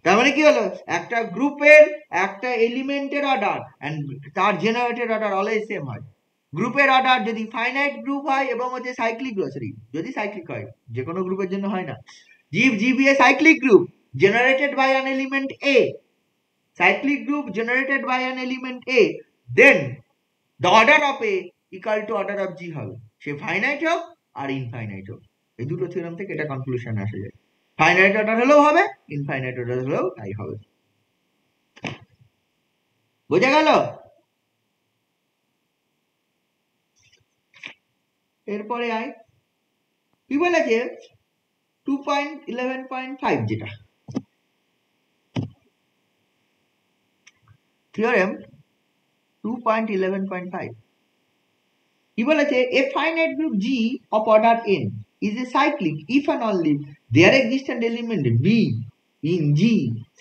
তার মানে কি হলো? একটা গ্রুপের একটা এলিমেন্টের অর্ডার এন্ড তার জেনারেটেড অর্ডার অলওয়েজ সেম হয়। গ্রুপের অর্ডার যদি ফাইনাইট গ্রুপ হয় এবং সাইক্লিক গ্রোসারি, যদি সাইক্লিক হয়, যে কোনো গ্রুপের জন্য হয় না, G be a cyclic group, generated by an element A, cyclic group generated by an element A, then the order of A equal to order of G হবে, সে ফাইনাইট হোক আর ইনফাইনাইট হোক। এই দুটো থিওরেম থেকে এটা কনক্লুশন আসে যায়, finite order হলেও হবে, ইনফাইনাইট অর্ডার হলেও তাই হবে। বোঝা গেল? এরপরে আয় কি বলেছে 2.11.5 যেটা থিওরেম 2.11.5 কি বলেছে, a finite group G of order n is a cyclic if and only there exists an element B in G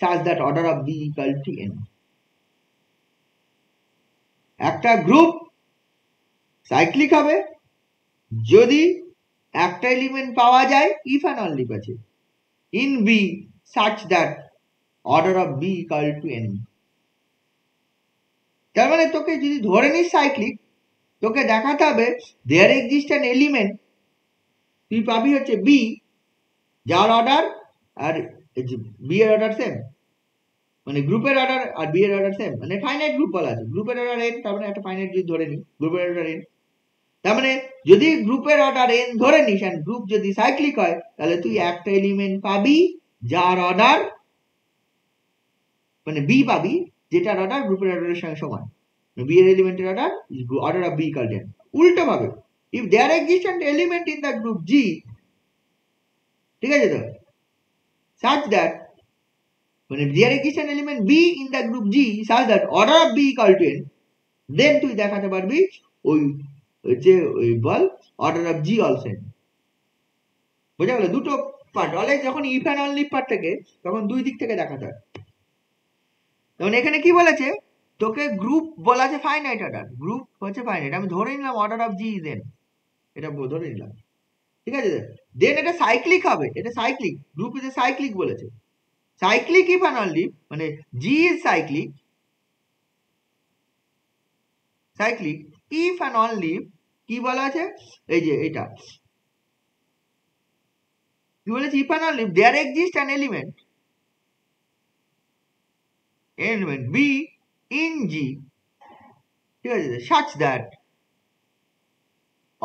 such that order of B equal to n। একটা গ্রুপ সাইক্লিক হবে যদি একটা element পাওয়া যায় if and only আছে in B such that order of B equal to n। তার মানে তোকে যদি ধরে নিস সাইক্লিক, তোকে দেখাতে হবে দেয়ার এক্সিস্ট অ্যান এলিমেন্ট, তুই পাবি হচ্ছে বি যার অর্ডার আর বি এর অর্ডার সেম, মানে গ্রুপের অর্ডার আর বি এর অর্ডার সেম, মানে ফাইনাইট গ্রুপ বলা আছে, গ্রুপের অর্ডার এন, তার মানে একটা ফাইনাইট যদি ধরে নিই গ্রুপের অর্ডার এন, তার মানে যদি গ্রুপের অর্ডার এন ধরে নিস এন্ড গ্রুপ যদি সাইক্লিক হয় তাহলে তুই একটা এলিমেন্ট পাবি যার অর্ডার মানে বি পাবি, যেটার অর্ডার গ্রুপের অর্ডারের সঙ্গে সমান, বি এর এলিমেন্টের order of b equal to n। উল্টো ভাবে if there exists an element in the group G, ঠিক আছে তো, such that মানে there exists an element B in the group G such that order of B equal to n, then তুই দেখাতে পারবি ওই হচ্ছে ওই বল order of G also n। বোঝা গেল? দুটো পার্ট, অলওয়েজ যখন ইফ এন্ড অনলি পার্ট থেকে তখন দুই দিক থেকে দেখাতে হয়। তখন এখানে কি বলেছে, তোকে গ্রুপ বলা আছে ফাইনাইট অর্ডার, গ্রুপ হচ্ছে ফাইনাইট, আমি ধরে নিলাম অর্ডার অফ জি দেন, এটা ধরে নিলাম, ঠিক আছে, দেন এটা সাইক্লিক হবে, এটা cyclic group is a cyclic বলেছে, সাইক্লিক ইফ অ্যান্ড অনলি মানে G is cyclic, cyclic if and only কি বলা আছে, এই যে এটা কি বলেছে, if and only there exist an element B in G, ঠিক আছে, such that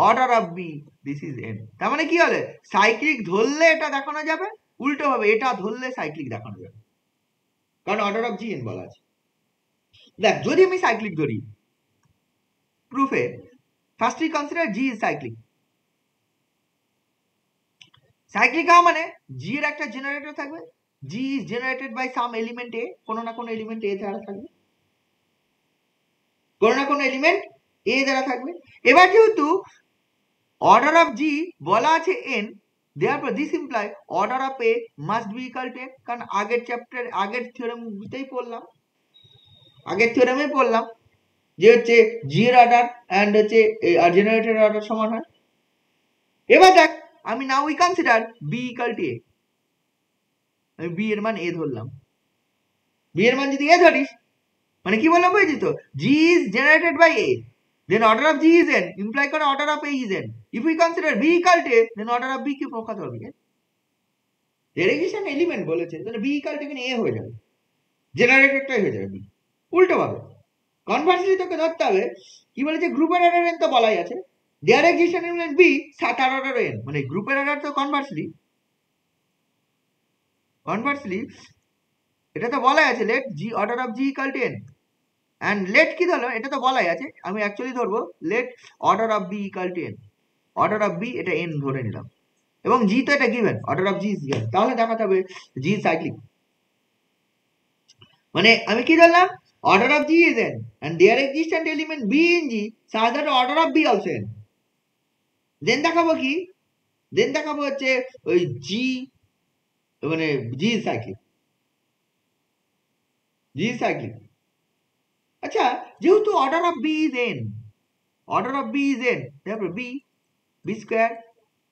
order of B this is n। তার মানে কি হলে সাইক্লিক ধরলে এটা দেখানো যাবে, উল্টো ভাবে এটা ধরলে সাইক্লিক দেখানো যাবে, কারণ অর্ডার অফ জি এন বলা আছে। দেখ যদি আমি সাইক্লিক ধরি প্রুফে, firstly consider G is cyclic. Cyclic হওয়া মানে জি এর একটা জেনারেটর থাকবে, G is generated by some element a, কোনো না কোনো এলিমেন্ট এ দ্বারা থাকবে, কোনো না কোনো এলিমেন্ট এ দ্বারা থাকবে। এবার যেহেতু অর্ডার অফ জি বলা আছে N, therefore this imply order of A must be equal to n, কারণ আগের চ্যাপ্টার আগের থিওরেমতেই পড়লাম, যে হচ্ছে জি এর অর্ডার এন্ড হচ্ছে জেনারেটরের অর্ডার সমান হয়। এবার দেখ আমি now we consider b equal to a, আমি বি এর মান এ ধরলাম, বি এর মান যদি এ ধরিস মানে কি বললাম বুঝেছিস তো, G is generated by a, then order of G is n, imply করে order of A is n। If we consider B equal to A, then order of B কি প্রকাশ হবে? there exists an element বলেছে, তাহলে B equal to এখানে A হয়ে যাবে, জেনারেটরটাই হয়ে যাবে B। উল্টো ভাবে কনভার্সলি তোকে ধরতে হবে কি বলেছে, গ্রুপের অর্ডার n তো বলাই আছে, there exists an element B তার অর্ডার n, মানে গ্রুপের অর্ডার তো কনভার্সলি এটা তো বলাই আছে let G order of G equal to n, and let কি ধরলো, এটা তো বলাই আছে, আমি অ্যাকচুয়ালি ধরবো let order of B equal to n, order of B এটা n ধরে নিলাম, এবং G তো এটা given, order of G is given, তাহলে দেখাতে হবে G সাইক্লিক। মানে আমি কি ধরলাম, order of G is n and there exists an element B in G such that order of B also n, then দেখাবো কি, then দেখাবো হচ্ছে ওই G মানে G is cyclic, G is cyclic। আচ্ছা যেহেতু order of B is n, order of B is n, therefore B square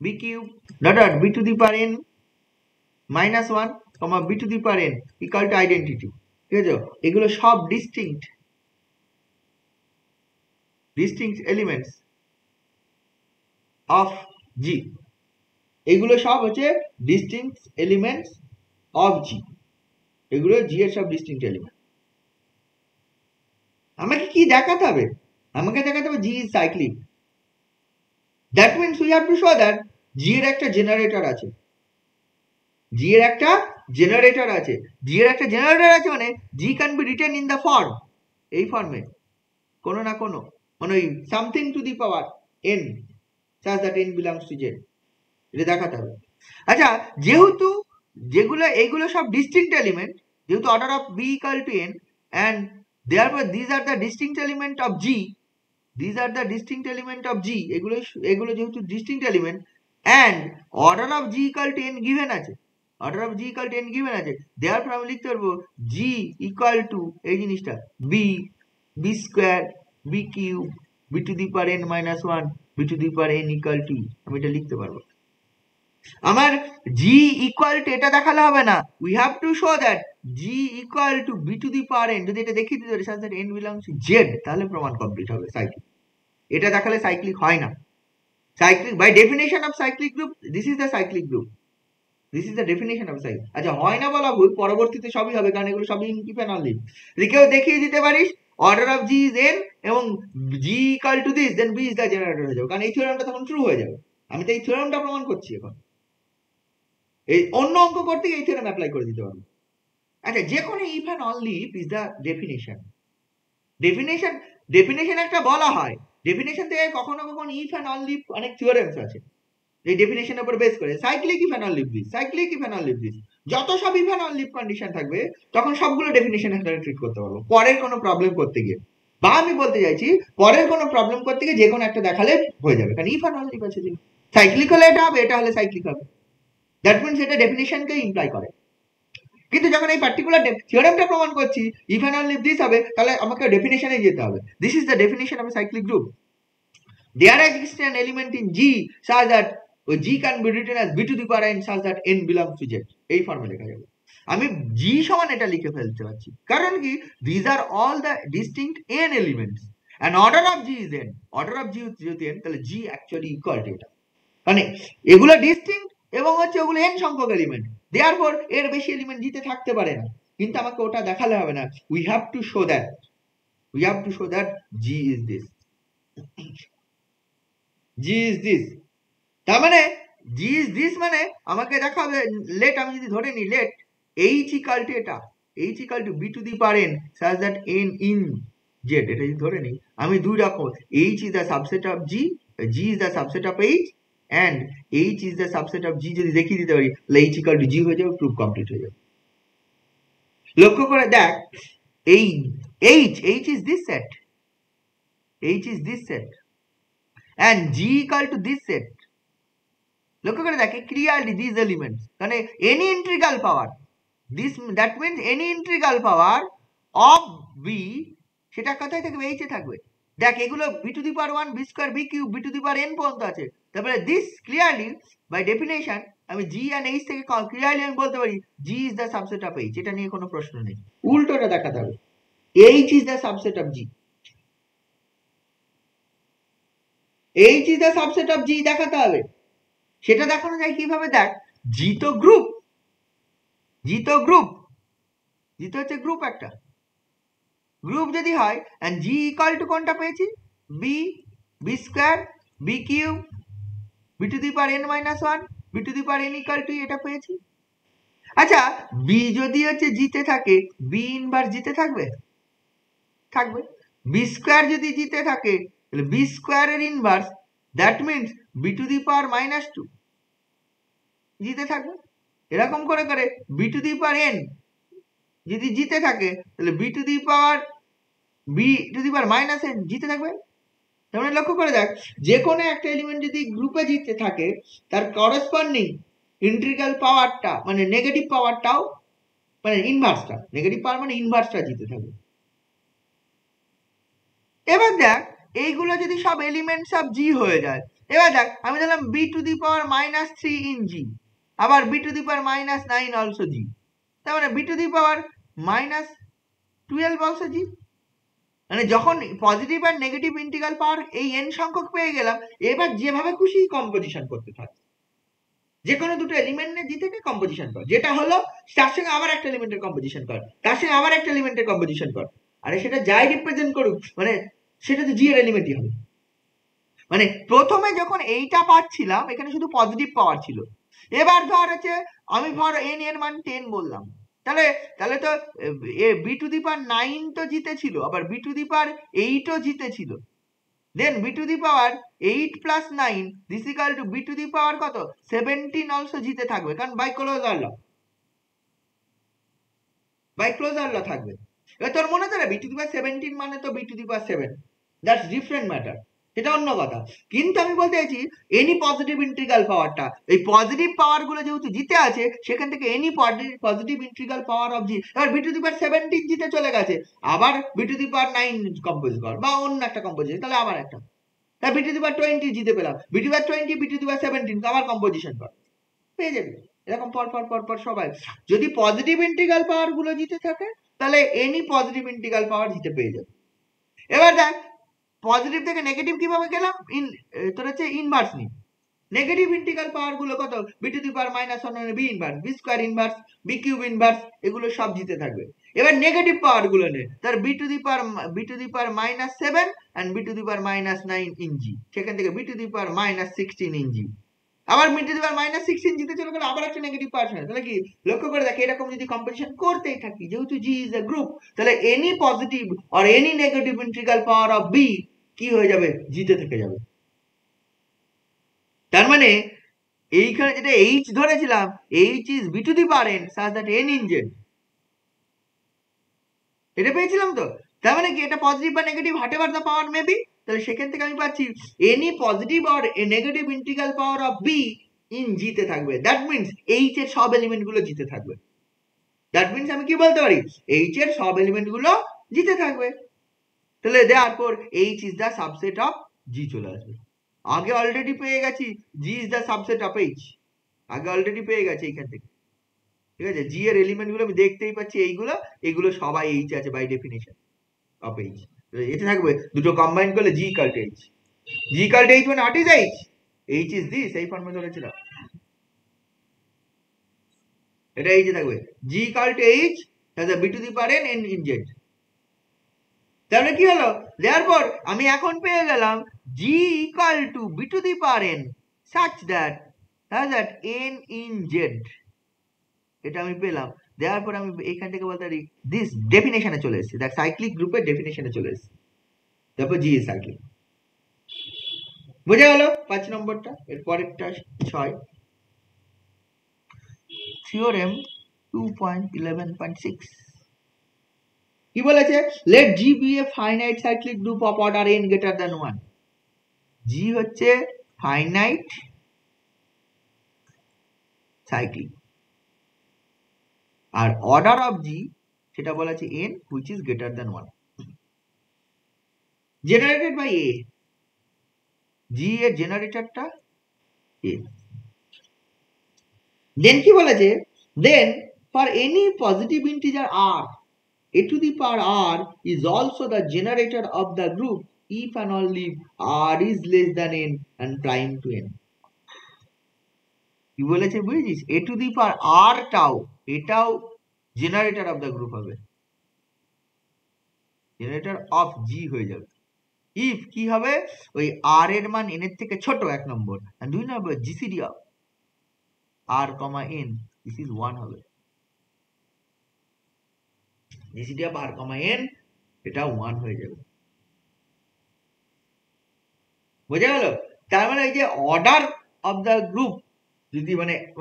B cube dot B to the power n minus 1 comma B to the power n equal to identity, ঠিক আছে, এগুলো সব distinct elements of G, এগুলো সব হচ্ছে distinct elements of জি, এগুলো জি এর সব ডিস্টিংক্ট এলিমেন্ট। আমাকে কি দেখাতে হবে? আমাকে দেখাতে হবে G is cyclic. That means we have to show that G এর একটা জেনারেটর আছে। জি এর একটা জেনারেটর আছে। জি এর একটা জেনারেটর আছে মানে G can be written in the form, এই ফর্মে কোনো না কোনো, মানে ওই something to the power n such that n belongs to z, এটা দেখাতে হবে। আচ্ছা, যেহেতু যেগুলো এইগুলো সব ডিস্টিংক্ট এলিমেন্ট, যেহেতু order of b equal to n and therefore these are the distinct element of g, these are the distinct element of g, এগুলো যেহেতু distinct element and order of G equal to n given আছে, order of G equal to n given আছে, therefore আমি লিখতে পারবো জি equal to এই জিনিসটা b, b square, b cube, b to the power n minus one, b to the power n equal to, আমি এটা লিখতে পারবো। আমার জি ইকুয়াল টু এটা দেখালে হবে না, we have to show that G equal to b to the power n, যদি এটা দেখিয়ে দিতে পারি সাথে এন বিলংস টু জেড, তাহলে প্রমাণ কমপ্লিট হবে সাইক্লিক। এটা দেখালে সাইক্লিক হয় না। Cyclic by definition of cyclic group, this is the cyclic group, this is the definition of cyclic. আচ্ছা, হয় না বলা ভুল, পরবর্তীতে সবই হবে, কারণ এগুলো সবই ইনফিনিট লিভ। যদি কেউ দেখিয়ে দিতে পারিস order of G is n এবং G equal to this, then b is the generator হয়ে যাবে, কারণ এই থিওরেমটা তখন ট্রু হয়ে যাবে। আমি তো এই থিওরেমটা প্রমাণ করছি এখন, এই অন্য অঙ্ক করতে এই থিওরেম অ্যাপ্লাই করে দিতে পারবো। আচ্ছা, যে কোনো if and only if is the definition. Definition একটা বলা হয়, ডেফিনেশন থেকে কখনো কখনো ইফ অ্যান্ড অনলি অনেক থিওরেমস আছে এই ডেফিনেশনের উপর বেস করে। Cyclic if and only this, cyclic if and only this, যত সব ইফ অ্যান্ড অনলি কন্ডিশন থাকবে তখন সবগুলো ডেফিনেশনের সাথে ট্রিট করতে পারবো পরের কোনো প্রবলেম করতে গিয়ে। বা আমি বলতে চাইছি পরের কোনো প্রবলেম করতে গিয়ে যে কোনো একটা দেখালে হয়ে যাবে, কারণ ইফ অ্যান্ড অনলি আছে, সাইক্লিক হলে এটা হবে, এটা হলে সাইক্লিক হবে, দ্যাট মিনস এটা ডেফিনেশনকে ইমপ্লাই করে। কিন্তু যখন এই পার্টিকুলার থিওরেমটা প্রমাণ করছি ইফ অ্যান্ড অনলি দিস হবে, তাহলে আমাকে ডেফিনেশনে যেতে হবে। This is the definition of A cyclic group. There exists an element in G such that G can be written as b to the power n such that n belongs to Z, এই ফর্মে লেখা যাবে। আমি G সমান এটা লিখে ফেলতে পারছি, কারণ কি these are all the distinct n elements and order of G is n, order of G যেহেতু n, তাহলে G actually equal to এটা, মানে এগুলো ডিস্টিংক্ট এবং হচ্ছে ওগুলো n সংখ্যক এলিমেন্ট, therefore এর বেশি এলিমেন্ট জিতে থাকতে পারে না। কিন্তু আমাকে ওটা দেখালে হবে না, we have to show that G is this, G is this, তার মানে G is this মানে আমাকে দেখাবে লেট, আমি যদি ধরে নিই লেট H equal to এটা, H equal to b to the power n such that n in Z, এটা যদি ধরে নিই আমি দুই রকম, H is the subset of G, G is the subset of H and H is the subset of G যদি দেখিয়ে দিতে পারি তাহলে H equal to G হয়ে যাবে, প্রুফ কমপ্লিট হয়ে যাবে। লক্ষ্য করে দেখ এই H is this set, H is this set and G equal to this set, লক্ষ্য করে দেখে ক্লিয়ারলি দিস এলিমেন্টস, মানে any integral power this, that means any integral power of b, সেটা কোথায় থাকবে? এইচে থাকবে। দেখ এগুলো b to the power one, b square, b cube, b to the power n পর্যন্ত আছে। তারপরে দিস ক্লিয়ারলি বাই ডেফিনেশন আমি জি অ্যান্ড এইচ থেকে ক্লিয়ারলি আমি বলতে পারি G is the subset of H, এটা নিয়ে কোনো প্রশ্ন নেই, উল্টোটা দেখাতে হবে, H is the subset of G, H is the subset of G দেখাতে হবে। সেটা দেখানো যায় কিভাবে? দেখ জি তো গ্রুপ, জি তো হচ্ছে গ্রুপ, একটা গ্রুপ যদি হয় এন্ড জি ইকুয়াল টু কোনটা পেয়েছি? B, b square, b cube, b to the power n minus one, b to the power n equal to, এটা পেয়েছি। আচ্ছা, বি যদি হচ্ছে জিতে থাকে, বি ইনভার্স জিতে থাকবে, বি স্কয়ার যদি জিতে থাকে তাহলে বি স্কয়ারের inverse, that means b to the power minus two জিতে থাকবে। এরকম করে করে b to the power n যদি জিতে থাকে তাহলে b to the power minus n জিতে থাকবে। তার মানে লক্ষ্য করে দেখ যে কোনো একটা এলিমেন্ট যদি গ্রুপে জিতে থাকে তার করসপন্ডিং ইন্টিগ্রাল পাওয়ারটা মানে নেগেটিভ পাওয়ারটাও, মানে ইনভার্সটা, নেগেটিভ পাওয়ার মানে ইনভার্সটা জিতে থাকবে। এবার দেখ এইগুলো যদি সব এলিমেন্টস অফ জি হয়ে যায়, এবার দেখ আমি দিলাম b to the power minus three in G, আবার b to the power minus nine also G, তার মানে b to the power minus 12 also G. মানে যখন পজিটিভ আর নেগেটিভ ইন্টিগ্রাল পাওয়ার এই এন সংখ্যক পেয়ে গেলাম, এবার যেভাবে খুশি কম্পোজিশন করতে থাকে, যে কোনো দুটো এলিমেন্ট দিয়ে থেকে কম্পোজিশন কর, যেটা হলো তার সঙ্গে আবার একটা এলিমেন্টের কম্পোজিশন কর, তার সঙ্গে আবার একটা এলিমেন্টের কম্পোজিশন কর। আরে সেটা যাই রিপ্রেজেন্ট করুক, মানে সেটা তো জি এর এলিমেন্টই হবে। মানে প্রথমে যখন এইটা পাচ্ছিলাম এখানে শুধু পজিটিভ পাওয়ার ছিল, এবার ধর হচ্ছে আমি ধর এন এর মান 10 বললাম, তাহলে তাহলে তো বি টু দি পাওয়ার 9 তো জিতেছিল, আবার বি টু দি পাওয়ার 8ও জিতেছিল। Then b to the power 8 plus 9 this equal to b to the power কত 17 অলসো জিতে থাকবে, কারণ by closure law, by closure law থাকবে। এবার তোর মনে আছে না বি টু দি পাওয়ার 17 মানে তো b to the power 7, that's different matter, সেটা অন্য কথা। কিন্তু আমি বলতে চাইছি এনি পজিটিভ ইন্টিগ্রাল পাওয়ারটা, এই পজিটিভ পাওয়ার গুলো যেহেতু জিতে আছে সেখান থেকে any positive integral power of G, এবার বি টু দি পাওয়ার 17 জিতে চলে গেছে, আবার b to the power 9 compose কর বা অন্য একটা কম্পোজিশন, তাহলে আবার একটা, তাহলে বি টু দি পাওয়ার 20 জিতে পেলাম, b to the power 20 b to the power 17 আবার কম্পোজিশন কর, পেয়ে যাবে। এরকম পর পর পর পর সবাই যদি পজিটিভ ইন্টিগ্রাল পাওয়ার গুলো জিতে থাকে তাহলে এনি পজিটিভ ইন্টিগ্রাল পাওয়ার জিতে পেয়ে যাবে। এবার দেখ পজিটিভ থেকে নেগেটিভ কিভাবে গেলাম, তোর হচ্ছে ইনভার্স নি, নেগেটিভ ইন্টিগ্রাল পাওয়ার গুলো কত b to the power -1 b inverse, b square inverse, b cube inverse, এগুলো সব জিতে থাকবে। এবার নেগেটিভ পাওয়ার গুলো নে, তার b to the power -7 and b to the power -9 in G, সেখান থেকে b to the power -16 in G, আবার বি টু দি পাওয়ার -16 জিতে চলে গেল, আবার একটা নেগেটিভ পাওয়ার হয়, তাহলে কি লক্ষ্য করে দেখ এরকম যদি কম্পোজিশন করতেই থাকি, যেহেতু জি ইজ এ গ্রুপ, তাহলে any positive or any negative integral power of b কি হয়ে যাবে, জিতে থেকে যাবে। তার মানে এইখানে যেটা এইচ ধরেছিলাম, H is b to the power n such that n in Z, এটা পেয়েছিলাম তো। তার মানে কি এটা পজিটিভ বা negative whatever the power may be, তাহলে সেখান থেকে আমি পাচ্ছি any positive or negative integral power of b in জিতে থাকবে, দ্যাট মিন্স এইচ এর সব এলিমেন্ট গুলো জিতে থাকবে। দ্যাট মিন্স আমি কি বলতে পারি, এইচ এর সব এলিমেন্ট গুলো জিতে থাকবে, তাহলে therefore H is the subset of G চলে আসবে। আগে অলরেডি পেয়ে গেছি G is the subset of H, আগে অলরেডি পেয়ে গেছি এইখান থেকে, ঠিক আছে। জি এর এলিমেন্ট গুলো আমি দেখতেই পাচ্ছি, এইগুলো এগুলো সবাই এইচ আছে বাই ডেফিনেশন অফ এইচ, এতে থাকবে দুটো কম্বাইন করলে G equal to H, G equal to H মানে what is H, H is this, এই ফর্মে ধরেছিলাম, এটা এইচ এ থাকবে G equal to H has b to the power n in Z. তাহলে কি হলো, দেয়ারপর আমি এখন পেয়ে গেলাম G equal to b to the power n such that has that n in Z, এটা আমি পেলাম। দেয়ারপর আমি এখান থেকে বলতে পারি দিস ডেফিনেশনে চলে এসেছে, দেখ সাইক্লিক গ্রুপের ডেফিনেশনে চলে এসেছে, তারপর জি ইজ সাইক্লিক। বুঝে গেল 5 নম্বরটা। এর পরেরটা 6 থিওরেম 2.11.6 কি বলেছে, let G be a finite cyclic group of order n greater than 1, G হচ্ছে ফাইনাইট সাইক্লিক, আর অর্ডার অফ জি সেটা বলা আছে n which is greater than 1, generated by a, G এর জেনারেটরটা a। দেন কি বলেছে, then for any positive integer r a to the power r is also the generator of the group if and only r is less than n and prime to n, কি বলেছে বুঝেছিস, a to the power r টাও এটাও generator of the group হবে, generator of জি হয়ে যাবে if কি হবে, ওই r এর মান n এর থেকে ছোট 1 নম্বর, আর 2 নম্বর GCD of r, n this is 1 হবে, জিসিডি অফ r, n এটা 1 হয়ে যাবে। বোঝা গেল? তার মানে এই যে অর্ডার অফ দ্য গ্রুপ যদি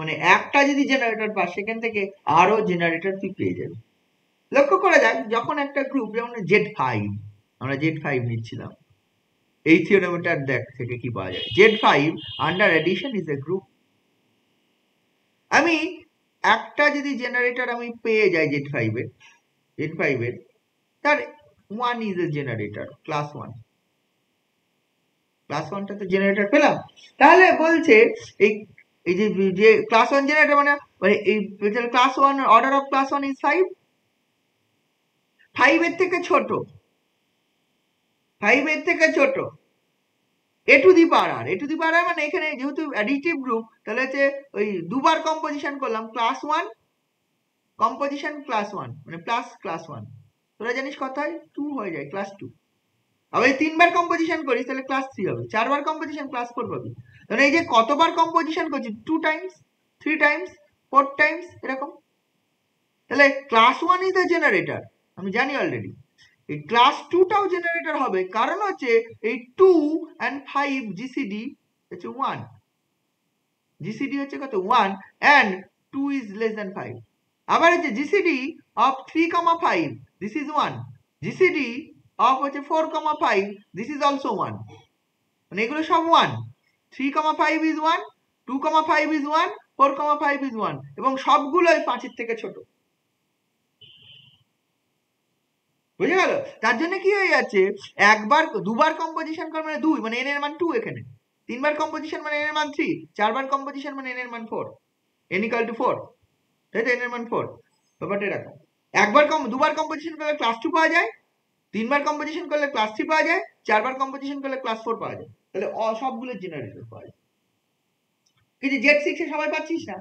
মানে একটা যদি জেনারেটর পাস সেখান থেকে আরো জেনারেটর তুই পেয়ে যাবি। লক্ষ্য করা যাক যখন একটা গ্রুপ যেমন Z5, আমরা Z5 নিচ্ছিলাম, এই থিওরেমটার দেখ থেকে কি পাওয়া যায়, Z5 under addition is a group. আমি একটা যদি জেনারেটর আমি পেয়ে যাই Z5 এর, তার 1 is a generator, class 1, class 1টা তো জেনারেটর পেলাম। তাহলে বলছে এই যে ক্লাস 1 জেনারেটর মানে এই class 1 order of class 1 is 5, 5 এর থেকে ছোট, 5 এর থেকে ছোট এ to the power R, a to the power আর মানে এখানে যেহেতু অ্যাডিটিভ গ্রুপ, তাহলে হচ্ছে ওই দুবার কম্পোজিশন করলাম, ক্লাস 1 কম্পোজিশন ক্লাস 1 মানে প্লাস ক্লাস 1, তোরা জানিস কথায় 2 হয়ে যায় ক্লাস 2। আবার এই 3 বার কম্পোজিশন করিস তাহলে ক্লাস 3 হবে, 4 বার কম্পোজিশন ক্লাস 4 পাবি। তাহলে এই যে কতবার কম্পোজিশন করছি, 2 টাইমস, 3 টাইমস, 4 টাইমস এরকম। তাহলে ক্লাস 1 ইজ দ্য জেনারেটর, আমি জানি অলরেডি। এই ক্লাস 2 টাও জেনারেটর হবে, কারণ হচ্ছে এই 2 and 5 জিসিডি হচ্ছে 1, জিসিডি হচ্ছে কত 1 and 2 is less than 5। আবার হচ্ছে GCD of 3, 5 this is 1, GCD of হচ্ছে 4, 5 this is also 1, মানে এগুলো সব 1, 3, 5 is 1, 2, 5 is 1, 4, 5 is 1, এবং সবগুলোই 5 এর থেকে ছোট। বুঝে গেল? তার জন্য কি হয়ে যাচ্ছে, একবার দুবার কম্পোজিশন কর মানে 2, মানে n এর মান 2 এখানে, 3 বার কম্পোজিশন মানে n এর মান 3, 4 বার কম্পোজিশন মানে n এর মান 4, n equal to 4, তাই তো, n এর মান 4। ব্যাপারটা এরকম, দুবার কম্পোজিশন করলে ক্লাস 2 পাওয়া যায়, 3 বার কম্পোজিশন করলে ক্লাস 3 পাওয়া যায়, 4 বার কম্পোজিশন করলে ক্লাস 4 পাওয়া যায়, তাহলে সবগুলো জেনারেটর পাওয়া যায়। কিন্তু Z6 এ সবাই পাচ্ছিস না।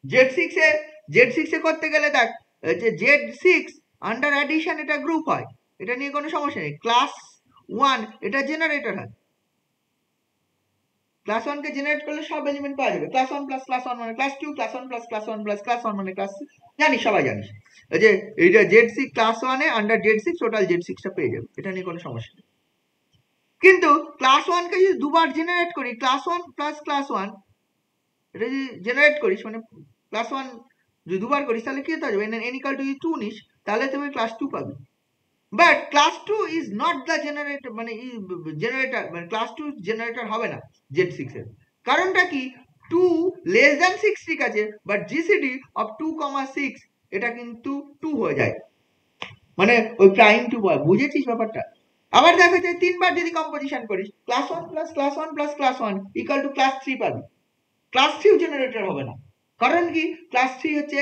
Z6 এ করতে গেলে দেখ, যে Z6 আন্ডার অ্যাডিশন এটা গ্রুপ হয়, এটা নিয়ে কোনো সমস্যা নেই। ক্লাস 1 এটা জেনারেটর হয়, ক্লাস 1 কে জেনারেট করলে সব এলিমেন্ট পাওয়া যাবে, ক্লাস 1 প্লাস ক্লাস 1 মানে class 2, class 1 plus class 1 plus class 1 মানে ক্লাস, জানিস, সবাই জানিস যে এইটা Z6 ক্লাস 1 এ আন্ডার Z6 টোটাল Z6 টা পেয়ে যাবে, এটা নিয়ে কোনো সমস্যা নেই। কিন্তু ক্লাস 1 কে যদি দুবার জেনারেট করি, ক্লাস 1 প্লাস ক্লাস 1 এটা যদি জেনারেট করিস, মানে ক্লাস 1 যদি দুবার করিস তাহলে কি হতে যাবে, n equal to 2 নিস তাহলে তুমি ক্লাস 2 পাবি। But class 2 is not the generator, মানে জেনারেটর, মানে ক্লাস 2 জেনারেটর হবে না Z6 এর। কারণটা কি, 2 লেস দ্যান 6 ঠিক আছে, বাট জিসিডি অফ 2, 6 এটা কিন্তু 2 হয়ে যায়, মানে ওই প্রাইম 2 বয়। বুঝেছিস ব্যাপারটা? আবার দেখো যে 3 বার যদি কম্পোজিশন করিস, class 1 plus class 1 plus class 1 equal to class 3 পাবি। ক্লাস 3 জেনারেটর হবে না, কারণ কি, ক্লাস 3 হচ্ছে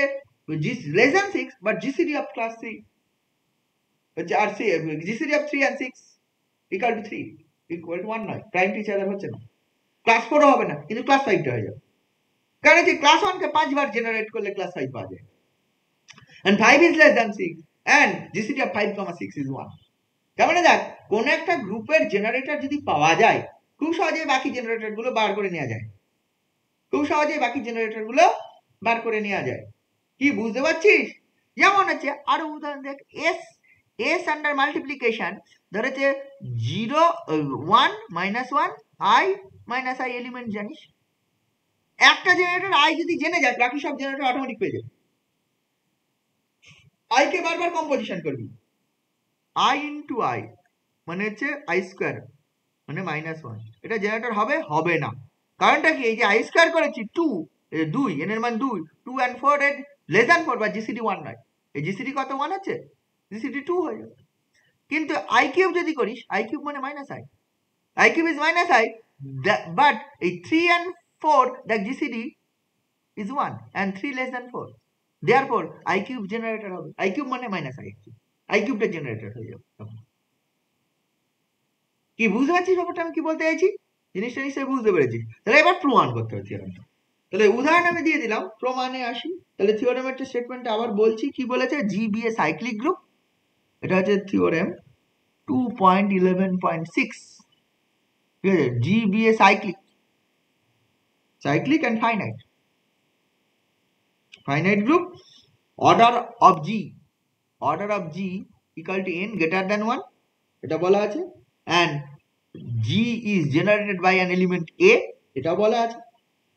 less than 6 but GCD of class 3 হচ্ছে আর GCD of 3 and 6 equal to 3 equal to 1 নয়, প্রাইম টিচার হচ্ছে না। ক্লাস 4 হবে না, কিন্তু ক্লাস 5 টা হয়ে যাবে, কারণ যে ক্লাস 1 কে 5 বার জেনারেট করলে ক্লাস 5 পাওয়া যায়, and 5 is less than 6 and GCD of 5, 6 is 1। তার মানে দেখ, কোন একটা গ্রুপের জেনারেটর যদি পাওয়া যায়, খুব সহজে বাকি জেনারেটর গুলো বার করে নেওয়া যায়, খুব সহজে বাকি জেনারেটর গুলো বার করে নেওয়া যায়। কি বুঝতে পারছিস? যেমন হচ্ছে আরো উদাহরণ দেখ, s আন্ডার মাল্টিপ্লিকেশন ধরেছে 0, 1, -1, i - i এলিমেন্ট জানিস, একটা জেনারেটর i যদি জেনে যায়, বাকি সব জেনারেটর অটোমেটিক পেয়ে যাবে। i কে বারবার কম্পোজিশন করবি, i ইনটু i মানে হচ্ছে i স্কয়ার মানে -1, এটা জেনারেটর হবে হবে না। কারণটা কি, এই যে i স্কয়ার করেছি 2, 2 n এর মান 2, 2 and 4 এর লেস দ্যান 4 বা জিসিডি 1 নয়, এই জিসিডি কত 1 আছে, জিসিডি 2 হয়ে যাবে। কিন্তু i কিউব যদি করিস, i কিউব মানে -i, i cube is -i, but এই 3 and 4 that GCD is 1 and 3 less than 4, therefore i cube generator হবে, i কিউব মানে -i, i কিউবটা জেনারেটর হয়ে যাবে। কি বুঝতে পারছিস ব্যাপারটা আমি কি বলতে চাইছি? জিনিসটা নিশ্চয়ই বুঝতে পেরেছিস। তাহলে এবার প্রমাণ করতে হবে থিওরেমটা। তাহলে উদাহরণ আমি দিয়ে দিলাম, প্রমাণে আসি। তাহলে থিওরেমের স্টেটমেন্টটা আবার বলছি, কি বলেছে, G be a cyclic group, এটা হচ্ছে থিওরেম 2.11.6, ঠিক আছে, G be a cyclic, cyclic and finite group, order of G equal to n greater than 1, এটা বলা আছে, and g is generated by an element a, এটা বলা আছে।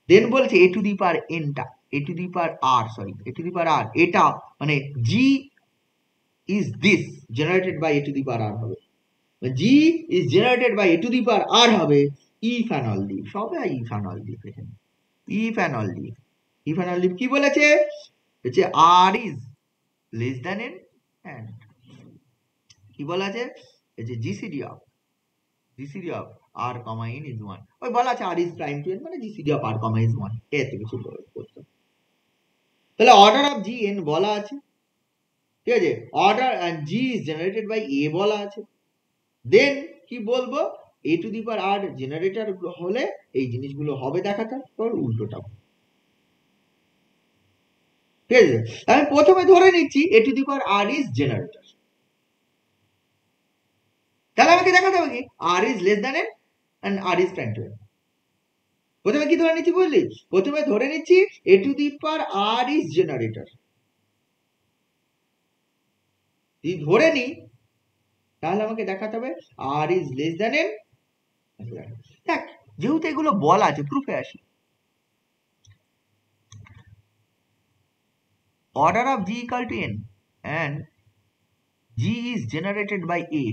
দেন বলছে a to the power n টা, a to the power r, এটা মানে g is this generated by a to the power r হবে, g is generated by a to the power r হবে ethanol দ্বীপ, সবে ইথানল দ্বীপ, এখানে ethanol দ্বীপ কি বলেছে, হচ্ছে r is less than n and কি বলা আছে, এই যে GCD of r, n is 1, ওই বলা আছে r is prime to n মানে জিসিডি অফ r, is 1, এত কিছু করতে। তাহলে অর্ডার অফ জি n বলা আছে, ঠিক আছে, order and g is generated by a বলা আছে। দেন কি বলবো, এ to the power R generator হলে এই জিনিসগুলো হবে দেখাতে, পর উল্টোটাও। ঠিক আছে, আমি প্রথমে ধরে নিচ্ছি a to the power r is generator, তাহলে আমাকে দেখাতে হবে কি r is less than n and r is prime to n. প্রথমে কি ধরে নিচ্ছি বুঝলি, প্রথমে ধরে নিচ্ছি a to the power r is generator. যদি ধরে নি তাহলে আমাকে দেখাতে হবে r is less than n. দেখ যেহেতু এগুলো বলা আছে, প্রুফে আসি। Order of G equal to n and G is generated by এ,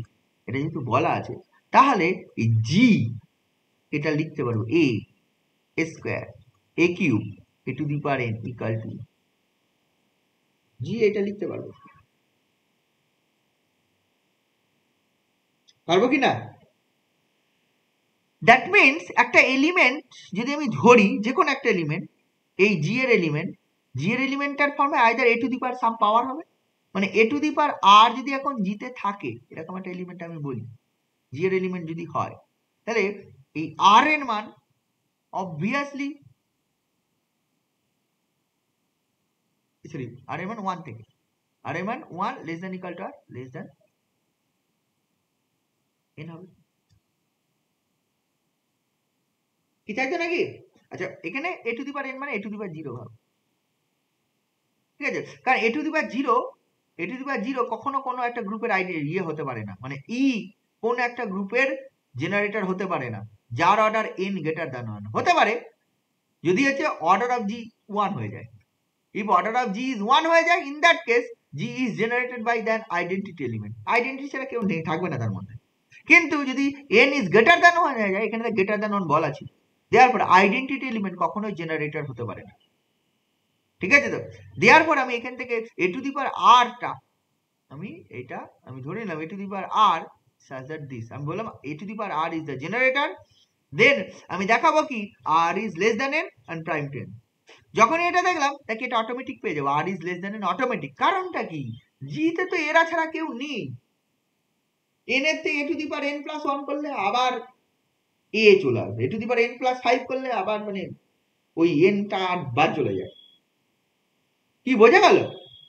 এটা যেহেতু বলা আছে তাহলে এই জি এটা লিখতে পারবো a square a cube a to the power n equal to G, এটা লিখতে পারবো। পারবো কি না? দ্যাট মিনস একটা এলিমেন্ট যদি আমি ধরি, যে কোনো একটা এলিমেন্ট, এই জি এর এলিমেন্টটার ফর্মে আইদার এ টু দি পাওয়ার সাম পাওয়ার হবে, মানে এ টু দি পাওয়ার আর যদি এখন জিতে থাকে এরকম একটা এলিমেন্ট আমি বলি, জি এর এলিমেন্ট যদি হয়, তাহলে এই আর এর মান অবভিয়াসলি সরি আর এর মান 1 থেকে, আর এর মান 1 লেস দ্যান ইকুয়াল টু আর লেস দ্যান এন হবে। কি চাইছো নাকি? আচ্ছা, এখানে এ টু দি পাওয়ার এন মানে এ টু দি পাওয়ার 0 হবে, ঠিক আছে? কারণ এ টু দি পাওয়ার 0 কখনো কোনো একটা গ্রুপের ইয়ে হতে পারে না, মানে ই কোন একটা গ্রুপের জেনারেটর হতে পারে না যার অর্ডার এন গ্রেটার দ্যান 1 হতে পারে যদি হচ্ছে অর্ডার অফ জি 1 হয়ে যায়। If order of G is 1 হয়ে যায়, in that case G is generated by than identity element, identity ছাড়া কেউ নেই, থাকবে না তার মধ্যে। কিন্তু যদি এন ইজ গ্রেটার দ্যান 1 হয়ে যায়, এখানে গ্রেটার দ্যান 1 বলা ছিল, দেয়ারপর আইডেন্টিটি এলিমেন্ট কখনোই জেনারেটর হতে পারে না, ঠিক আছে? তো দেয়ারপর আমি এখান থেকে এ টু দি পাওয়ার আরটা আমি ধরে নিলাম a to the power r such that this, আমি বললাম a to the power r is the generator, then আমি দেখাবো কি r is less than n and prime to n. যখনই এটা দেখলাম তাকে এটা অটোমেটিক পেয়ে যাবো, r is less than n automatic. কারণটা কি, জিতে তো এরা ছাড়া কেউ নেই, এন এর থেকে a to the power n plus 1 করলে আবার এ চলে আসবে, a to the power n plus 5 করলে আবার মানে ওই এনটা আর বাদ চলে যায়। কি বোঝা গেল?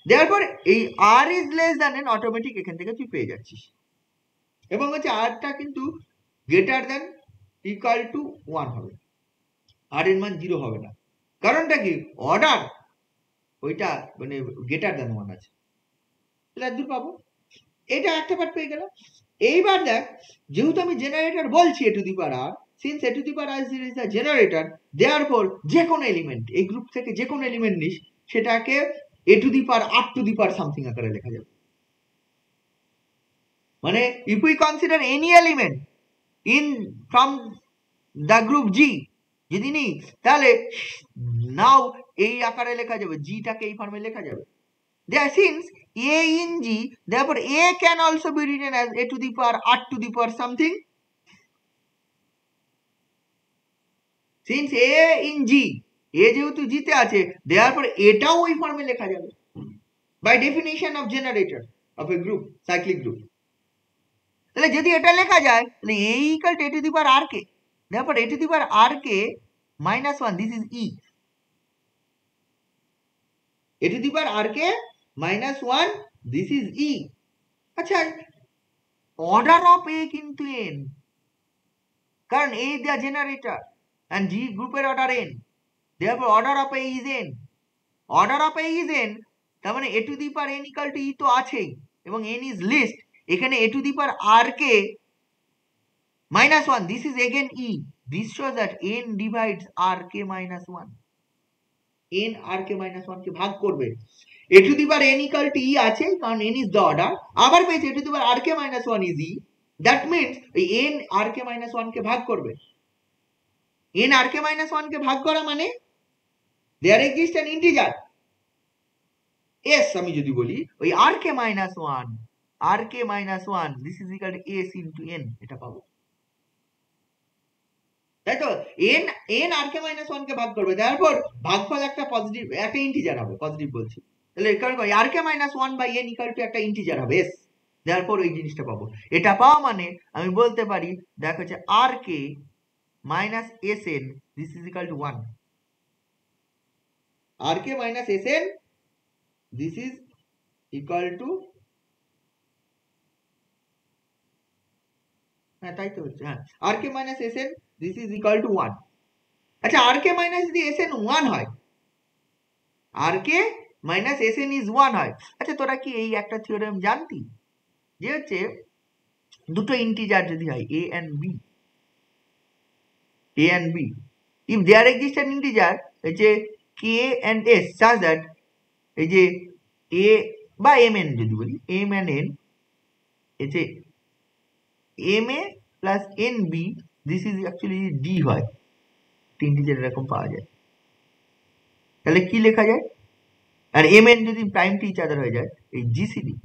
দেওয়ার পর এই r is less than n automatic এখান থেকে তুই পেয়ে যাচ্ছিস, এবং হচ্ছে আরটা কিন্তু গ্রেটার দ্যান ইকুয়াল টু 1 হবে, আর এর মান 0 হবে না। কারণটা কি, অর্ডার ওইটা মানে গ্রেটার দ্যান 1 আছে, তাহলে দূর পাবো। এটা একটা পার্ট পেয়ে গেল। এইবার দেখ, যেহেতু আমি জেনারেটর বলছি a to the power r, since a to the power r is the generator, therefore যে কোনো এলিমেন্ট, এই গ্রুপ থেকে যে কোনো এলিমেন্ট নিস সেটাকে a to the power r to the power something আকারে লেখা যাবে। মানে if we consider any element in from the group G যদি নিই, তাহলে নাও এই আকারে লেখা যাবে, জিটাকে এই ফর্মে লেখা যাবে। There, since a in G, therefore a can also be written as a to the power r to the power something. Since a in G, a যেহেতু G তে আছে, therefore এটাও ওই ফর্মে লেখা যাবে by definition of generator of a group, cyclic group. তাহলে যদি এটা লেখা যায় তাহলে a equal to a to the power r k, therefore a to the power r k minus 1, this is e, a to the power r k minus 1, this is e. আচ্ছা, order of a কিন্তু n, কারণ a is the generator and G গ্রুপের order n, therefore order of a is n, order of a is n, তার মানে a to the power n equal to e তো আছেই, এবং n is least, এখানে a to the power r k minus 1, this is again e, this shows that n divides r k minus 1, n r k minus 1 কে ভাগ করবে, a to the power n equal to e আছে কারণ n is the order, আবার পেয়েছে a to the power r k minus 1 is e, that means এই n r k minus 1 কে ভাগ করবে, n r k minus 1 কে ভাগ করা মানে there exists an integer s, আমি যদি বলি ওই r k minus 1 this is equal to s into n, এটা পাবো, তাই তো? n r k minus 1 কে ভাগ করবে, তারপর ভাগফল একটা পজিটিভ, একটা ইন্টিজার হবে, পজিটিভ বলছি, তাহলে এর কারণে r k minus 1 by n equal to একটা ইন্টিজার হবে s, তারপর এই জিনিসটা পাবো। এটা পাওয়া মানে আমি বলতে পারি দেখো হচ্ছে r k minus s n this is equal to 1, r k minus s n this is equal to, হ্যাঁ তাই তো হচ্ছে, হ্যাঁ r k minus s n this is equal to 1। আচ্ছা আর কে মাইনাস যদি এস এন 1 হয়, r k minus s n is 1 হয়, আচ্ছা তোরা কি এই একটা থিওরেম জানতি যে হচ্ছে দুটো ইন্টিজার যদি হয় a and b, if there exists an integer এই যে k and s such that এই যে a বা mn যদি বলি m and n এই যে ma plus nb this is actually d হয়, ইন্টিজার এরকম পাওয়া যায়, তাহলে কি লেখা যায়? আর mn যদি প্রাইম টু ইচ আদার হয়ে যায় এই জিসিডি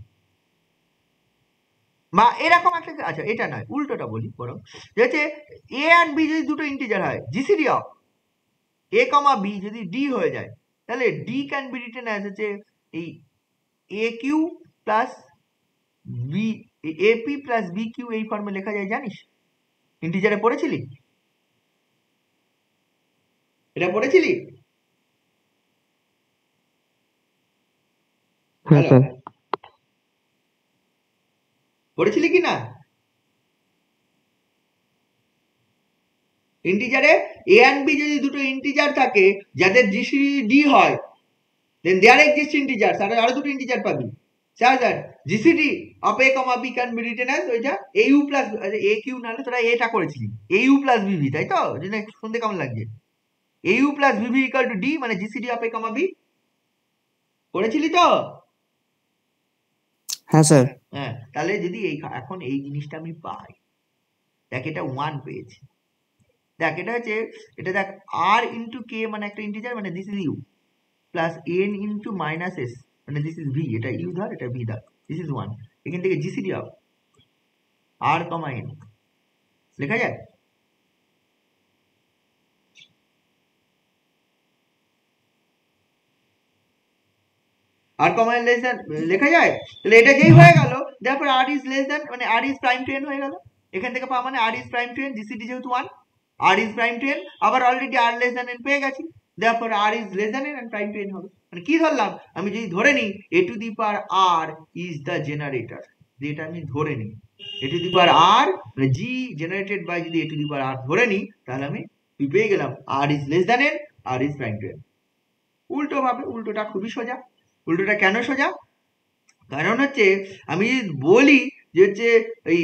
বা এরকম একটা, আচ্ছা এটা নয় উল্টোটা বলি বরং, যে হচ্ছে a and b যদি দুটো ইন্টিজার হয় জিসিডি অফ a, b যদি d হয়ে যায় তাহলে d can be written as হচ্ছে এই aq plus b, ap plus bq এই ফর্মে লেখা যায়, জানিস? ইন্টিজারে পড়েছিলি? এটা পড়েছিলি? হ্যাঁ হ্যালো, স্যার। পড়েছিলি কি না? ইন্টিজারে a and b যদি দুটো ইন্টিজার থাকে যাদের জিসিডি হয় then there exists integers, আরো দুটো ইন্টিজার পাবি, such that GCD of a, b can be written as ওইটা au প্লাস aq, নাহলে তোরা এটা করেছিলি au প্লাস bb, তাই তো? জেনে শুনতে কেমন লাগছে? au plus bb equal to d মানে জিসিডি of a, b করেছিলি তো? হ্যাঁ স্যার। হ্যাঁ, তাহলে যদি এই এখন এই জিনিসটা আমি পাই, দেখ এটা 1 পেয়েছি, দেখ এটা হচ্ছে, এটা দেখ r ইন্টু কে মানে একটা ইন্টিজার মানে this is u plus n into minus s মানে দিস ইজ ভি, এটা ইউ ধর এটা ভি ধর, দিস ইজ 1, এখান থেকে জিসিডি অফ r, n লেখা যায়। আর কমা লেস দ্যান লেখা যায়, তাহলে এটা যেই হয়ে গেল তারপর আর ইজ লেস দ্যান মানে r is prime to n হয়ে গেল, এখান থেকে পাওয়া মানে r is prime to n GCD যেহেতু 1 r is prime to n, আবার already r less than n পেয়ে গেছি, তারপর r is less than n and prime to n হবে। মানে কি ধরলাম আমি, যদি ধরে নিই a to the power r is the generator, যেটা আমি ধরে নিই এ টু দি পাওয়ার আর মানে জি জেনারেটেড বাই, যদি এ টু দি পাওয়ার আর ধরে নিই তাহলে আমি পেয়ে গেলাম r is less than n, r is prime to n. উল্টো ভাবে, উল্টোটা খুবই সোজা। উল্টোটা কেন সোজা? কারণ হচ্ছে আমি যদি বলি যে হচ্ছে এই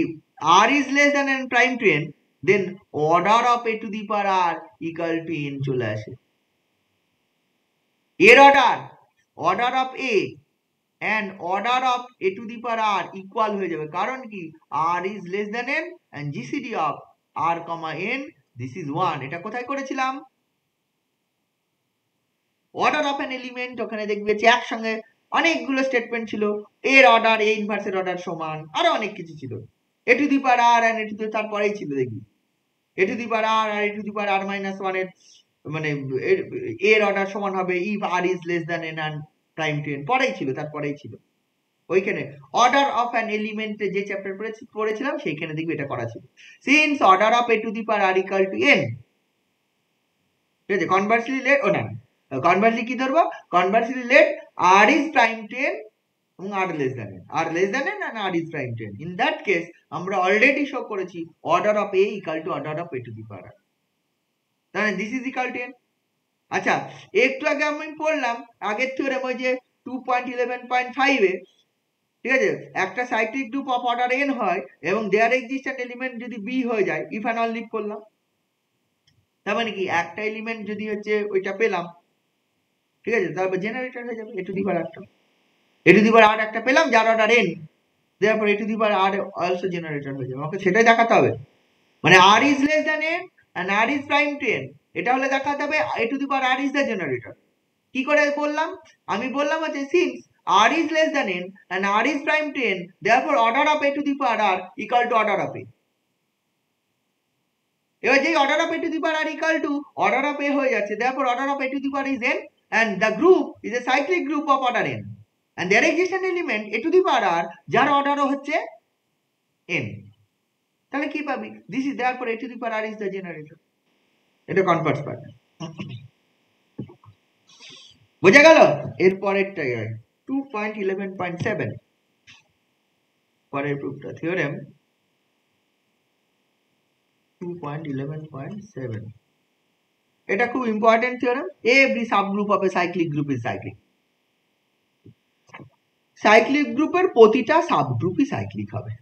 r is less than n prime to n, then order of a to the power r equal to n চলে আসে, এর order of a and order of a to the power r equal হয়ে যাবে, কারণ কি r is less than n and gcd of r, n this is 1। এটা কোথায় করেছিলাম? অর্ডার অফ অ্যান এলিমেন্ট, ওখানে দেখবে যে একসঙ্গে অনেকগুলো স্টেটমেন্ট ছিল, এর অর্ডার এ ইনভার্সের অর্ডার সমান, আরো অনেক কিছু ছিল, a to the power r and a to the তারপরেই ছিল দেখবি a to the power r আর a to the power r minus 1 এর মানে এর অর্ডার সমান হবে if r is less than n and prime to n, পরেই ছিল, তারপরেই ছিল ওইখানে অর্ডার অফ অ্যান এলিমেন্টে যে চ্যাপ্টার পড়েছিলাম সেইখানে দেখবি এটা করা ছিল, since order of a to the power r equal to n, ঠিক আছে? কনভার্সলি লেট, ও না কনভার্সলি কি ধরবো, conversely let r is prime to n এবং r less than n, r less than n and r is prime to n, in that case আমরা already show করেছি order of a equal to order of a to the power r, তাহলে this is equal to N. আচ্ছা একটু আগে আমি পড়লাম আগের theorem ওই যে 2.11.5 এ, ঠিক আছে, একটা cyclic group of order N হয় এবং দেয়ার এক্সিস্টেন্ট এলিমেন্ট যদি বি হয়ে যায়, ইফ অ্যান্ড অনলি করলাম, তার মানে কি একটা এলিমেন্ট যদি হচ্ছে ওইটা পেলাম, ঠিক আছে, তারপর জেনারেটর হয়ে যাবে এ টু দি পাওয়ার একটা, এ টু দি পাওয়ার আর একটা পেলাম যার order n, therefore a to the power r also generator হয়ে যাবে, ওকে সেটাই দেখাতে হবে, মানে r is less than n and r is prime to n, এটা হলে দেখাতে হবে a to the power r is the generator. কি করে বললাম? আমি বললাম হচ্ছে since r is less than n and r is prime to n, therefore order of a to the power r equal to order of a। এবার যেই order of a to the power r equal to order of a হয়ে যাচ্ছে, therefore order of a to the power is n and the group is a cyclic group of order n and there exists an element a to the power r যার অর্ডারও হচ্ছে n, তাহলে কি পাবি? This is therefore a to the power r is the generator. এটা Converse part. বোঝা গেল? এর পরেরটাই হয় 2.11.7 পরের প্রুফটা থিওরেম 2.11.7 এটা খুব important theorem. Every subgroup of A cyclic group is cyclic. Cyclic গ্রুপের প্রতিটা সাবগ্রুপই সাইক্লিক হবে,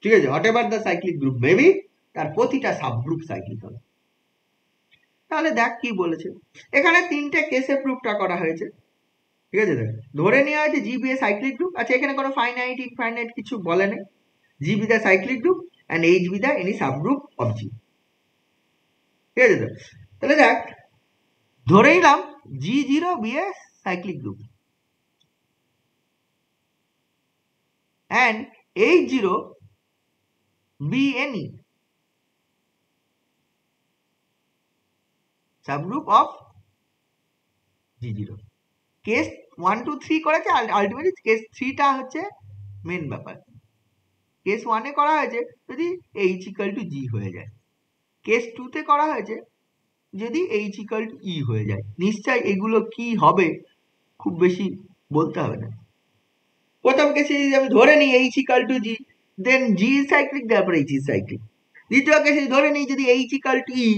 ঠিক আছে? What ever the cyclic group maybe, তার প্রতিটা সাবগ্রুপ সাইক্লিক হবে। তাহলে দেখ কি বলেছে এখানে, তিনটে কেসে প্রুফটা করা হয়েছে, ঠিক আছে? দেখ, ধরে নেওয়া হয়েছে G be a cyclic group. আচ্ছা, এখানে কোনো ফাইনাইট ইনফাইনাইট কিছু বলে নেই, G be the cyclic group and H be the any subgroup of G, ঠিক আছে? তাহলে দেখ, ধরে নিলাম G zero be a cyclic group and H0 be any subgroup of G0. Case 1 2 3 করেছে, আলটিমেটলি কেস 3 টা হচ্ছে মেন ব্যাপার। কেস 1 এ করা হয়েছে যদি H equal to G হয়ে যায়, কেস 2 তে করা হয়েছে যদি H equal to E হয়ে যায়। নিশ্চয় এগুলো কি হবে খুব বেশি বলতে হবে না। প্রথম কেসে যদি আমি ধরে নিই H equal to G, then G is cyclic, therefore H is cyclic. দ্বিতীয় কেসে ধরে নিই যদি H equal to E,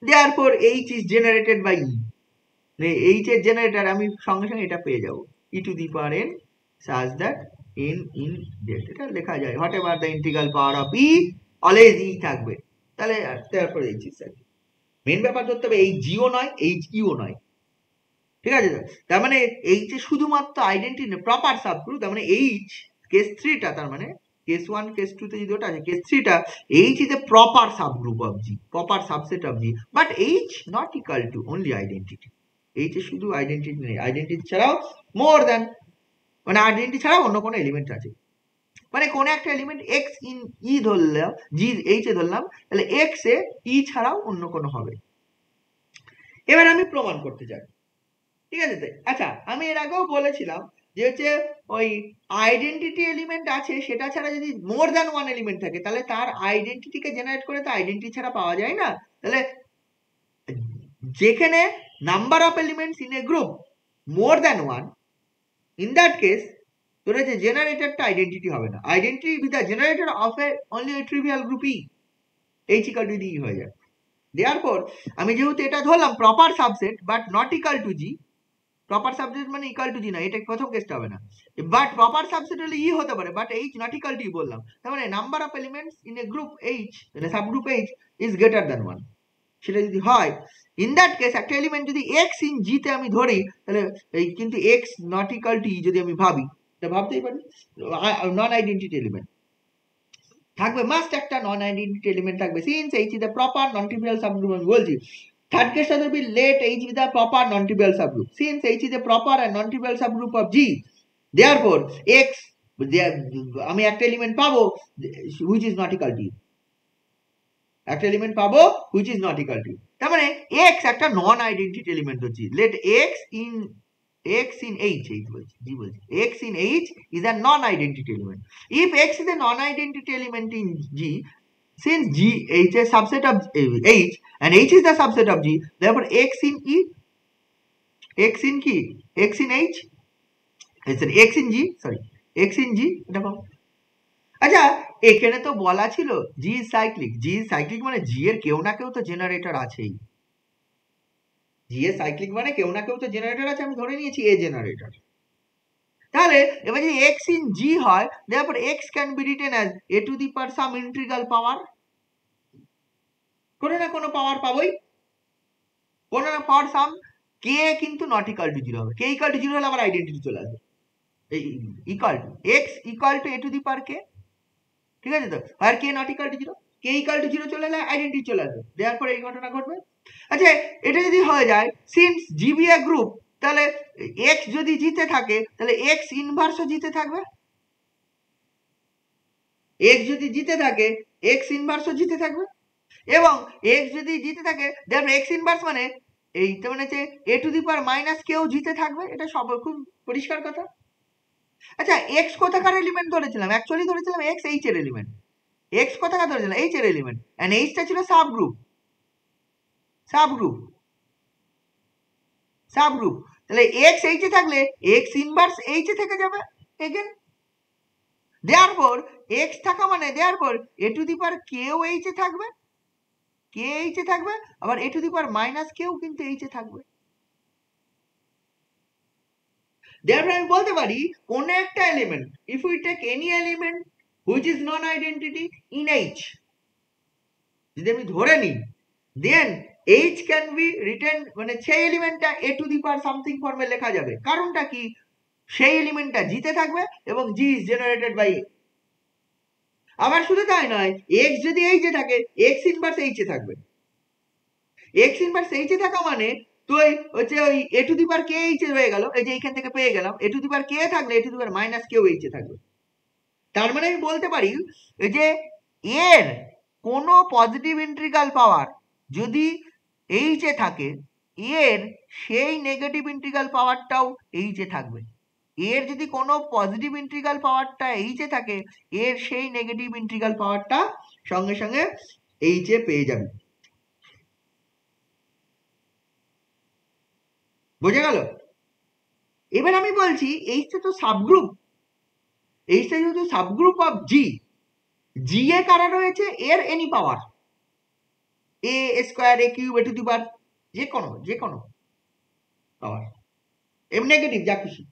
therefore H is generated by E. H এর জেনারেটর আমি সঙ্গে সঙ্গে এটা পেয়ে যাব, e to the power n such that n in z, এটা লেখা যায় whatever the integral power of E always E থাকবে। তাহলে therefore H is cyclic। Main ব্যাপার ধরতে হবে H G ও নয় H E ও নয়, ঠিক আছে? তার মানে H এর শুধুমাত্র আইডেন্টিটি প্রপার সাবগ্রুপ, তার মানে H কেস 3 টা, তার মানে কেস 1 কেস 2 তে যদি ওটা আছে কেস 3 টা, H is a proper subgroup of G, proper subset of G, but H not equal to only identity। H এর শুধু আইডেন্টিটি নেই, আইডেন্টিটি ছাড়াও মোর দ্যান, মানে আইডেন্টিটি ছাড়াও অন্য কোনো এলিমেন্ট আছে। মানে কোন একটা এলিমেন্ট x ইন E ধরলাম, G H এ ধরলাম, তাহলে x এ E ছাড়াও অন্য কোনো হবে। এবার আমি প্রমাণ করতে চাই, ঠিক আছে? আচ্ছা, আমি এর আগেও বলেছিলাম যে হচ্ছে ওই আইডেন্টিটি এলিমেন্ট আছে, সেটা ছাড়া যদি মোর দ্যান ওয়ান এলিমেন্ট থাকে তাহলে তার আইডেন্টিটিকে জেনারেট করে তো আইডেন্টিটি ছাড়া পাওয়া যায় না। তাহলে যেখানে number of elements in a group more than one, in that case তোর যে জেনারেটরটা আইডেন্টিটি হবে না, identity with the generator of A only a trivial group E, H equal to D হয়ে যায়। দেয়ারফর আমি যেহেতু এটা ধরলাম proper subset but not equal to G, proper subset মানে ইকুয়াল টু জি না, এটা প্রথম কেসটা হবে না, বাট প্রপার সাবসেট হলে ই হতে পারে but H not equal to e বললাম, তার মানে number of elements in a group H, মানে subgroup H is greater than 1। সেটা যদি হয়, ইন দ্যাট কেস একটা এলিমেন্ট যদি x ইন জি তে আমি ধরি, তাহলে এই কিন্তু x not equal to e যদি আমি ভাবি, এটা ভাবতেই পারি, নন আইডেন্টিটি এলিমেন্ট থাকবে, মাস্ট একটা নন আইডেন্টিটি এলিমেন্ট থাকবে, since H is the proper non trivial subgroup. আমি বলছি থার্ড কেসটা ধরবি let H is the proper non trivial subgroup, since H is the proper and non trivial subgroup of G, therefore x আমি একটা element পাবো which is not equal to, একটা element পাবো which is not equal to, তার মানে x একটা non identity element হচ্ছে, let x in H, x in H is a non-identity element. If x is a non-identity element in G, since G H is a subset of H and H is the subset of G, therefore x in E, x in কি, x in H, sorry x in G, sorry x in G, এটা পাবো। আচ্ছা, এখানে তো বলা ছিল G is cyclic, G is cyclic মানে G এর কেউ না কেউ তো জেনারেটর আছেই, G এর সাইক্লিক মানে কেউ না কেউ তো জেনারেটর আছে, আমি ধরে নিয়েছি এ জেনারেটর। তাহলে এবার যদি x in G হয়, therefore x can be written as a to the power some integral power, কোনো না কোনো পাওয়ার পাবোই, কোনো না পাওয়ার সাম, k কিন্তু নট ইকুয়াল টু 0 হবে, k ইকুয়াল টু 0 হলে আবার আইডেন্টিটি চলে আসবে, এই equal to x equal to a to the power k, ঠিক আছে? তো আর k not equal two 0, k equal to 0 চলে এলে আইডেন্টিটি চলে আসবে, দেয়ারপর এই ঘটনা ঘটবে। আচ্ছা, এটা যদি হয়ে যায় since G be a group, তাহলে x যদি জিতে থাকে তাহলে x ইনভার্সও জিতে থাকবে, x যদি জিতে থাকে x ইনভার্সও জিতে থাকবে, এবং x যদি জিতে থাকে দেন x ইনভার্স মানে এইটা মানে হচ্ছে a to the power minus কেউ জিতে থাকবে, এটা সব খুব পরিষ্কার কথা। আচ্ছা এক্স কোথাকার এলিমেন্ট ধরেছিলাম? অ্যাকচুয়ালি ধরেছিলাম এক্স এইচ এর এলিমেন্ট। এক্স কোথাকার ধরেছিলাম? এইচ এর এলিমেন্ট, এন্ড এইচটা ছিল সাব গ্রুপ। তাহলে এক্স এইচে থাকলে এক্স ইনভার্স এইচে থেকে যাবে এগেন। দেয়ারফর এক্স থাকা মানে দেয়ারফর এ টু দি পাওয়ার কেও এইচে থাকবে, কে এইচে থাকবে, আবার a to the power minus কেও কিন্তু এইচে থাকবে। দেয়ারফর আমি বলতে পারি কোন একটা element, if we take any element which is non identity in H, যদি আমি ধরে নিই, then H can be written, মানে সেই এলিমেন্টটা এ টু দি পাওয়ার সামথিং ফর্মে লেখা যাবে। কারণটা কি? সেই এলিমেন্টটা জিতে থাকবে এবং জি ইজ জেনারেটেড বাই। আবার শুধু তাই নয়, এক্স যদি এইচে থাকে এক্স ইনভার্স এইচে থাকবে। এক্স ইনভার্স এইচে থাকা মানে তো হচ্ছে ওই এ টু দি পাওয়ার কে এইচে হয়ে গেল, এই যে এইখান থেকে পেয়ে গেলাম এ টু দি পাওয়ার কে থাকলে এ টু দি পাওয়ার মাইনাস কেও এইচে থাকবে। তার মানে আমি বলতে পারি যে এর কোনো পজিটিভ ইন্টিগ্রাল পাওয়ার যদি এইচে থাকে, এর সেই নেগেটিভ ইন্টিগ্রাল পাওয়ারটাও এইচে থাকবে। এর যদি কোনো পজিটিভ ইন্টিগ্রাল পাওয়ারটা এইচে থাকে, এর সেই নেগেটিভ ইন্টিগ্রাল পাওয়ারটা সঙ্গে সঙ্গে এইচে পেয়ে যাবে। বোঝা গেল? এবার আমি বলছি এইচটা তো সাবগ্রুপ, এইচটা যেহেতু সাবগ্রুপ অফ জি, জি এ কারা রয়েছে? এর any power, a square, a cube, a to the power যে কোনো পাওয়ার, এম নেগেটিভ যা খুশি।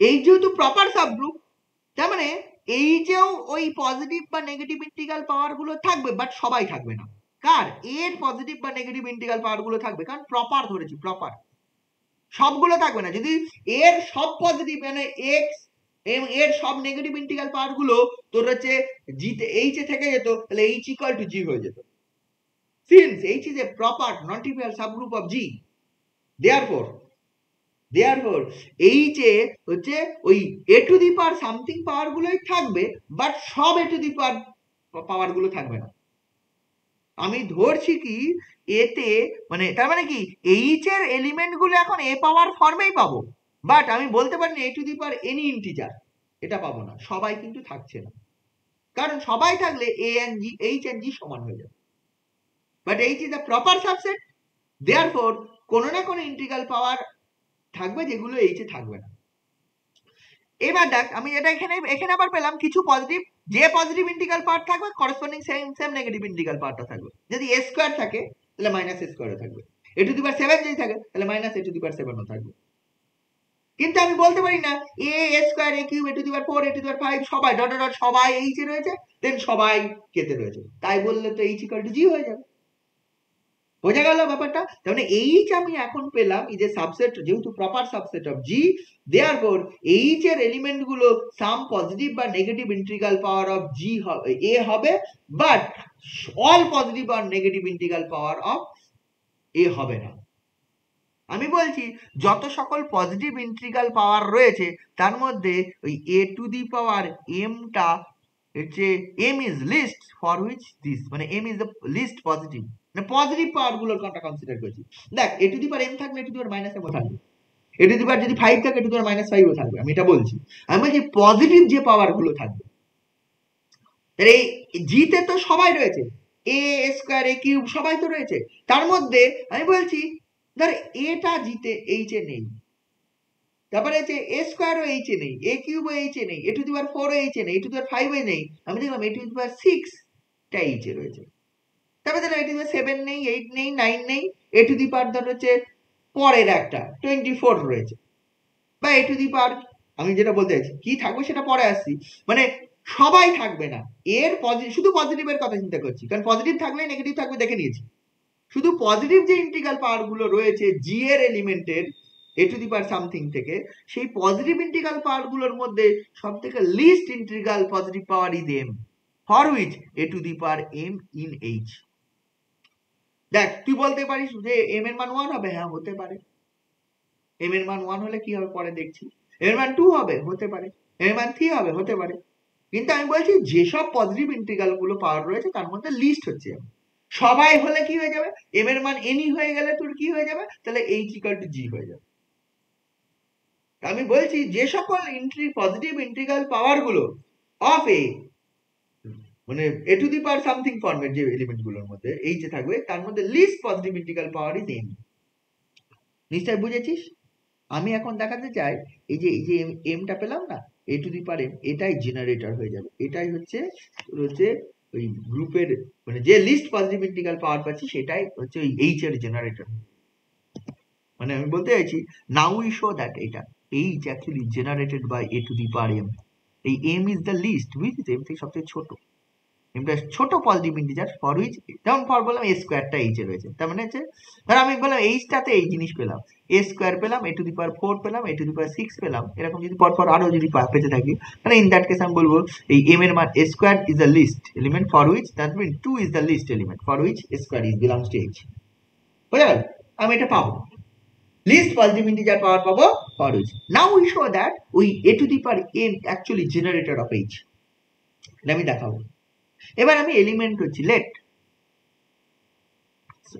এই যেহেতু প্রপার সাবগ্রুপ, তার মানে এইচেও ওই পজিটিভ বা নেগেটিভ ইন্টিগ্রাল পাওয়ার গুলো থাকবে, বাট সবাই থাকবে না। কার? এর পজিটিভ বা নেগেটিভ ইন্টিগ্রাল পাওয়ার গুলো থাকবে, কারণ প্রপার ধরেছি, প্রপার। সবগুলো থাকবে না। যদি এর সব পজিটিভ মানে এক্স এবং এর সব নেগেটিভ ইন্টিগ্রাল পাওয়ার গুলো তোর হচ্ছে জিতে এইচে থেকে যেত, তাহলে এইচ ইকুয়াল টু জি হয়ে যেত। Since H is a proper non trivial subgroup of G, therefore এইচে হচ্ছে ওই a to the power something পাওয়ার গুলোই থাকবে, বাট সব এ টু দি পাওয়ার পাওয়ার গুলো থাকবে না। আমি ধরছি কি এতে মানে তার মানে কি এইচ এর এলিমেন্ট গুলো এখন এ পাওয়ার ফর্মেই পাবো, বাট আমি বলতে পারি না a to the power any integer, এটা পাবো না। সবাই কিন্তু থাকছে না, কারণ সবাই থাকলে এ এন্ড জি, এইচ এন্ড জি সমান হয়ে যাবে। But H is a proper subset, therefore কোনো না কোনো ইন্টিগ্রাল পাওয়ার থাকবে যেগুলো এইচে থাকবে না। এবার দেখ আমি এটা এখানে আবার পেলাম কিছু পজিটিভ, যে পজিটিভ ইন্টিগ্রাল পার্ট থাকবে করেসপন্ডিং সেম নেগেটিভ ইন্টিগ্রাল পার্টটা থাকবে। যদি এ স্কোয়ার থাকে তাহলে মাইনাস এ স্কোয়ারও থাকবে, এ টু দি পাওয়ার 7 যদি থাকে তাহলে মাইনাস এ টু দি পাওয়ার 7ও থাকবে। কিন্তু আমি বলতে পারি না a square, a cube, a to the power 4, a to the power 5 সবাই ডট ডট সবাই এইচ এ রয়েছে, দেন সবাই কেতে রয়েছে, তাই বললে তো এইচ ইকুয়াল টু জি হয়ে যাবে। বোঝা গেল ব্যাপারটা? তার মানে এইচ আমি এখন পেলাম ইজ এ সাবসেট, যেহেতু proper subset of G, therefore H এর এলিমেন্ট গুলো সাম পজিটিভ বা negative integral power of G হবে, এ হবে, বাট অল পজিটিভ আর negative integral power of a হবে না। আমি বলছি যত সকল পজিটিভ ইন্টিগ্রাল পাওয়ার রয়েছে তার মধ্যে ওই এ টু দি পাওয়ার এমটা হচ্ছে m is least for which this, মানে m is the least positive, মানে পজিটিভ পাওয়ার গুলোর কথা কনসিডার করছি। দেখ a to the power M থাকলে এ টু দি পাওয়ার মাইনাস এমও থাকবে, এ টু দি পাওয়ার যদি 5 থাকে a to the power minus 5ও থাকবে, আমি এটা বলছি। আমি বলছি পজিটিভ যে পাওয়ার গুলো থাকবে, তাহলে এই জিতে তো সবাই রয়েছে, এ স্কোয়ার, এ কিউব সবাই তো রয়েছে, তার মধ্যে আমি বলছি ধর এটা জিতে এইচে নেই, তারপরে হচ্ছে এ স্কোয়ার ও এইচে নেই, এ কিউব ও এইচে নেই, এ টু দি পাওয়ার 4 ও এইচে নেই, এ টু দি পাওয়ার 5 ও নেই, আমি দেখলাম এ টু দি পাওয়ার 6 টা এইচে রয়েছে। তারপরে ধরো এ টু দি পাওয়ার 7 নেই, 8 নেই, 9 নেই, এ টু দি পাওয়ার ধর হচ্ছে পরের একটা 24 রয়েছে, বা এ টু দি পাওয়ার, আমি যেটা বলতে চাইছি কি থাকবে সেটা পরে আসছি, মানে সবাই থাকবে না। এর পজিটিভ, শুধু পজিটিভের কথা চিন্তা করছি, কারণ পজিটিভ থাকলে নেগেটিভ থাকবে দেখে নিয়েছি। শুধু পজিটিভ যে ইন্টিগ্রাল পাওয়ার গুলো রয়েছে জি এর এলিমেন্টের এ টু দি পাওয়ার সামথিং থেকে, সেই পজিটিভ ইন্টিগ্রাল পাওয়ার গুলোর মধ্যে সব থেকে least integral positive power is m, for which a to the power m in H. দেখ তুই বলতে পারিস যে এম এর মান 1 হবে, হ্যাঁ হতে পারে, এম এর মান 1 হলে কি হবে পরে দেখছি, এম এর মান 2 হবে, হতে পারে, এম এর মান 3 হবে, হতে পারে, কিন্তু আমি বলছি যেসব পজিটিভ ইন্টিগ্রাল গুলো পাওয়ার রয়েছে তার মধ্যে লিস্ট হচ্ছে সবাই হলে কি হয়ে যাবে, m এর মান n হয়ে গেলে তোর কি হয়ে যাবে, তাহলে h ইকুয়াল টু g হয়ে যাবে। আমি বলছি যে সকল পজিটিভ ইন্টিগ্রাল পাওয়ার গুলো অফ এ, মানে এ টু দি পাওয়ার সামথিং ফর্মের যে এলিমেন্ট গুলোর মধ্যে এই যে থাকবে, তার মধ্যে least positive integral power is n। নিশ্চয় বুঝেছিস? আমি এখন দেখাতে চাই এই যে এমটা পেলাম না, a to the power m, এটাই জেনারেটর হয়ে যাবে। এটাই হচ্ছে ওই গ্রুপের, মানে যে লিস্ট পজিটিভ ইন্টিগ্রাল পাওয়ার পাচ্ছি সেটাই হচ্ছে ওই এইচ এর জেনারেটর। মানে আমি বলতে চাইছি, নাও উই শো দ্যাট এটা H actually generated by a to the power m। এই m ইজ দ্য লিস্ট, বুঝেছিস? m থেকে সবচেয়ে ছোট, এমটা ছোট পজিটিভ ইন্টিজার ফর হুইচ, যেমন ফর বললাম এ স্কোয়ারটা এইচ এ রয়েছে, তার মানে হচ্ছে ধর আমি বললাম এইচটাতে এই জিনিস পেলাম, এ স্কোয়ার পেলাম, এ টু দি পাওয়ার 4 পেলাম, এ টু দি পাওয়ার 6 পেলাম, এরকম যদি পরপর আরো যদি পেতে থাকি, তাহলে ইন দ্যাট কেস আমি বলবো এই m এর মান a square is the least element for which, that mean 2 is the least element for which a square is belongs to H. বুঝা গেল? আমি এটা পাবো, লিস্ট পজিটিভ ইন্টিজার পাওয়ার পাবো for which. Now we show that ওই a to the power m actually generator of H. আমি দেখাবো। এবার আমি এলিমেন্ট হচ্ছি লেট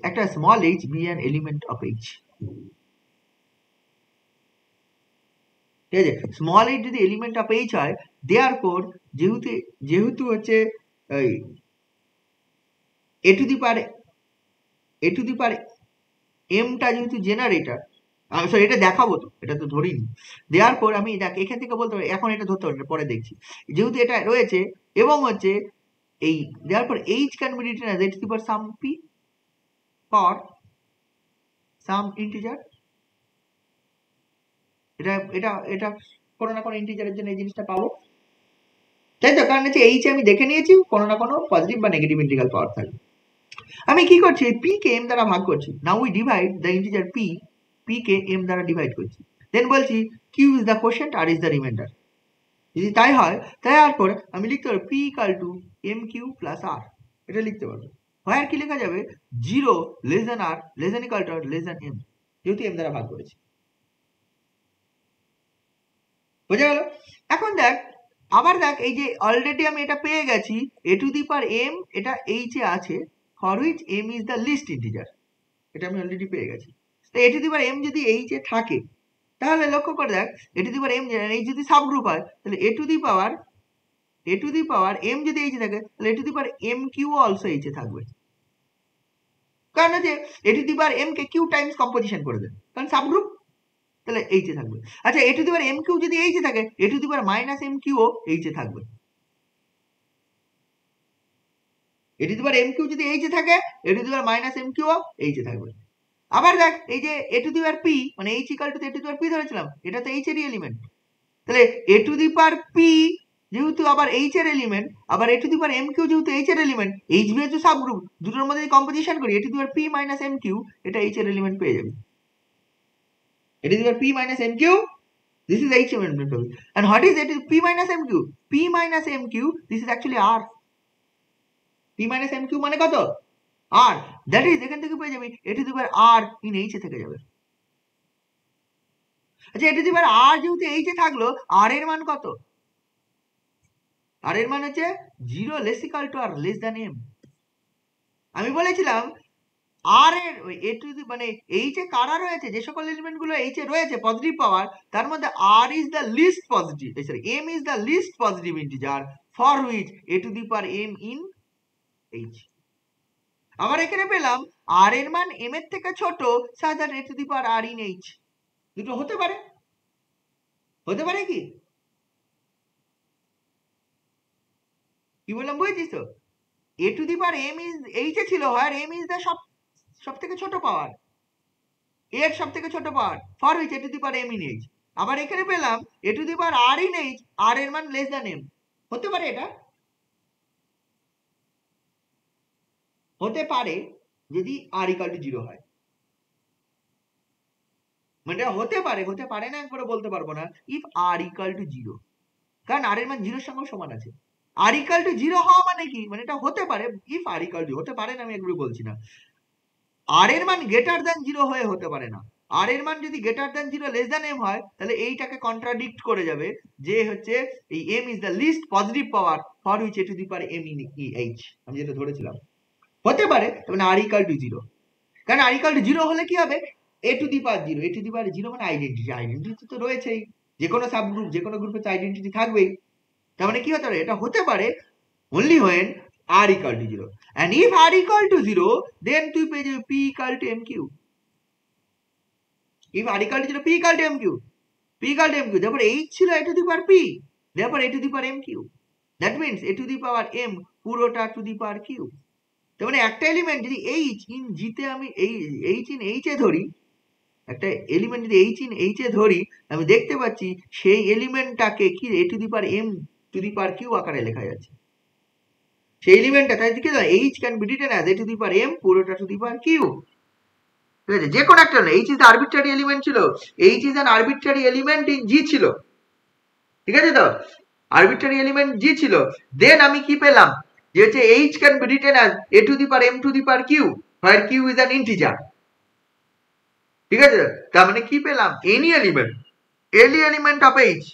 একটা small h be an element of h, ঠিক আছে? স্মল h যদি এলিমেন্ট অফ h হয়, দেয়ারফর যেহেতু হচ্ছে a to the power m টা যেহেতু জেনারেটর, আমি সরি এটা দেখাবো, তো এটা তো ধরিনি। দেয়ারফর আমি দেখ এখান থেকে বলতে পারি, এখন এটা ধরতে পারি না, পরে দেখছি। যেহেতু এটা রয়েছে এবং হচ্ছে এই therefore h can be written as h two the power some p for some integer, এটা কোনো না কোনো ইন্টিজারের জন্য এই জিনিসটা পাবো, তাই তো? কারণ হচ্ছে এইচ আমি দেখে নিয়েছি কোনো না কোনো পজিটিভ বা নেগেটিভ ইন্টিগ্রাল পাওয়ার থাকবে। আমি কি করছি, এই p কে m দ্বারা ভাগ করছি। Now we divide the integer p K m দ্বারা ডিভাইড করছি। দেন বলছি q is the quotient, r is the reminder. যদি তাই হয়, তারপর আমি লিখতে পারবো p equal to mq plus r, এটা লিখতে পারবো। হয় আর কি লেখা যাবে, 0 less than r less than equal two r less than m, যেহেতু m দ্বারা ভাগ করেছি। বুঝা গেল? এখন দেখ, আবার দেখ, এই যে অলরেডি আমি এটা পেয়ে গেছি, a to the power m এটা এইচ এ আছে, for which m is the least integer, এটা আমি অলরেডি পেয়ে গেছি। তো a to the power m যদি এইচ এ থাকে, তাহলে লক্ষ্য করে দেখ, a to the power m H যদি সাবগ্রুপ হয়, তাহলে a to the power m যদি এইচ এ থাকে, তাহলে a to the power m q also H এ থাকবে। কারণ হচ্ছে a to the power m কে কিউ টাইমস কম্পোজিশন করে দেবে, কারণ সাবগ্রুপ, তাহলে এইচ এ থাকবে। আচ্ছা, a to the power m q যদি এইচ এ থাকে, a to the power minus m q ও এইচ এ থাকবে। A to the power m q যদি এইচ এ থাকে, a to the power minus m q ও এইচ এ থাকবে। আবার দেখ, এই যে a to the power p, মানে h equal to a to the power p ধরেছিলাম, এটা তো h এরই এলিমেন্ট, তাহলে a to the power p যেহেতু আবার h এর এলিমেন্ট, আবার a to the power m q যেহেতু h এর এলিমেন্ট, h বি হচ্ছে সাবগ্রুপ, দুটোর মধ্যে কম্পোজিশন করি, a to the power p minus m q, এটা h এর এলিমেন্ট পেয়ে যাবে। A to the power p minus m q, this is h element of it. And what is it? P minus mq. P minus mq, this is actually r. P minus mq মানে কত? r. That is, এখান থেকে পেয়ে যাবে a to the power r in h এ থেকে যাবে। আচ্ছা, a to the power r যেহেতু h এ থাকলো, r এর মান কত? r এর মান হচ্ছে 0 less equal two r less than m। আমি বলেছিলাম r এর ওই এ টু দি মানে h এ কারা রয়েছে, যে সকল এলিমেন্ট গুলো h এ রয়েছে পজিটিভ পাওয়ার, তার মধ্যে r is the least positive, sorry m is the least positive integer for which a to the power m in h। আবার এখানে পেলাম r এর মান m এর থেকে ছোট, such that a to the power r in h। দুটো হতে পারে, কি? কি বললাম বুঝেছিস তো? a to the power m is h এ ছিল, হয় m is the সব থেকে ছোট পাওয়ার, এর সব থেকে ছোট power, for which a to the power m in h। আবার এখানে পেলাম a to the power r in h, r এর মান লেস দ্যান m। হতে পারে, এটা হতে পারে যদি r equal to 0 হয়, মানে হতে পারে না একবারে বলতে পারবো না, ইফ r equal to 0, কারণ r এর মান 0 এর সঙ্গে সমান আছে। r equal to 0 হওয়া মানে কি, মানে এটা হতে পারে, ইফ r equal to, হতে পারে না, আমি একবারে বলছি না, r এর মান গ্রেটার দ্যান 0 হয়ে হতে পারে না। r এর মান যদি greater than 0 less than m হয়, তাহলে এইটাকে কন্ট্রাডিক্ট করে যাবে, যে হচ্ছে এই m is the least positive power for which a to the power m in h, আমি যেটা ধরেছিলাম। হতে পারে, মানে আর ইকাল টু 0, কারণ আর ইকাল টু 0 হলে কি হবে, a to the power 0, a to the power 0 মানে আইডেন্টিটি তো রয়েছেই, যে কোনো সাবগ্রুপ, যে কোনো গ্রুপে তো আইডেন্টিটি থাকবেই। তার মানে কি হতে পারে, এটা হতে পারে only when r equal to 0, and if r equal to 0 then তুই পেয়ে যাবি p equal to mq, if r equal to 0 p equal to mq, p equal to mq, therefore h ছিল a to the power p, therefore a to the power mq, that means a to the power m পুরোটা to the power q। তার মানে একটা element যদি h in g তে আমি h in h এ ধরি, একটা এলিমেন্ট যদি h in h এ ধরি, আমি দেখতে পাচ্ছি সেই এলিমেন্টটাকে কি a to the power m to the power q আকারে লেখা যাচ্ছে, সেই এলিমেন্টটা, তাই কি h can be written as a to the power m পুরোটা to the power q, ঠিক আছে, যে কোনো একটা h is the arbitrary element ছিল, h is an arbitrary element in g ছিল, ঠিক আছে তো, arbitrary element g ছিল, দেন আমি কি পেলাম, যে হচ্ছে h can be written as a to the power m to the power q where q is an integer, ঠিক আছে, তার মানে কি পেলাম, any element of h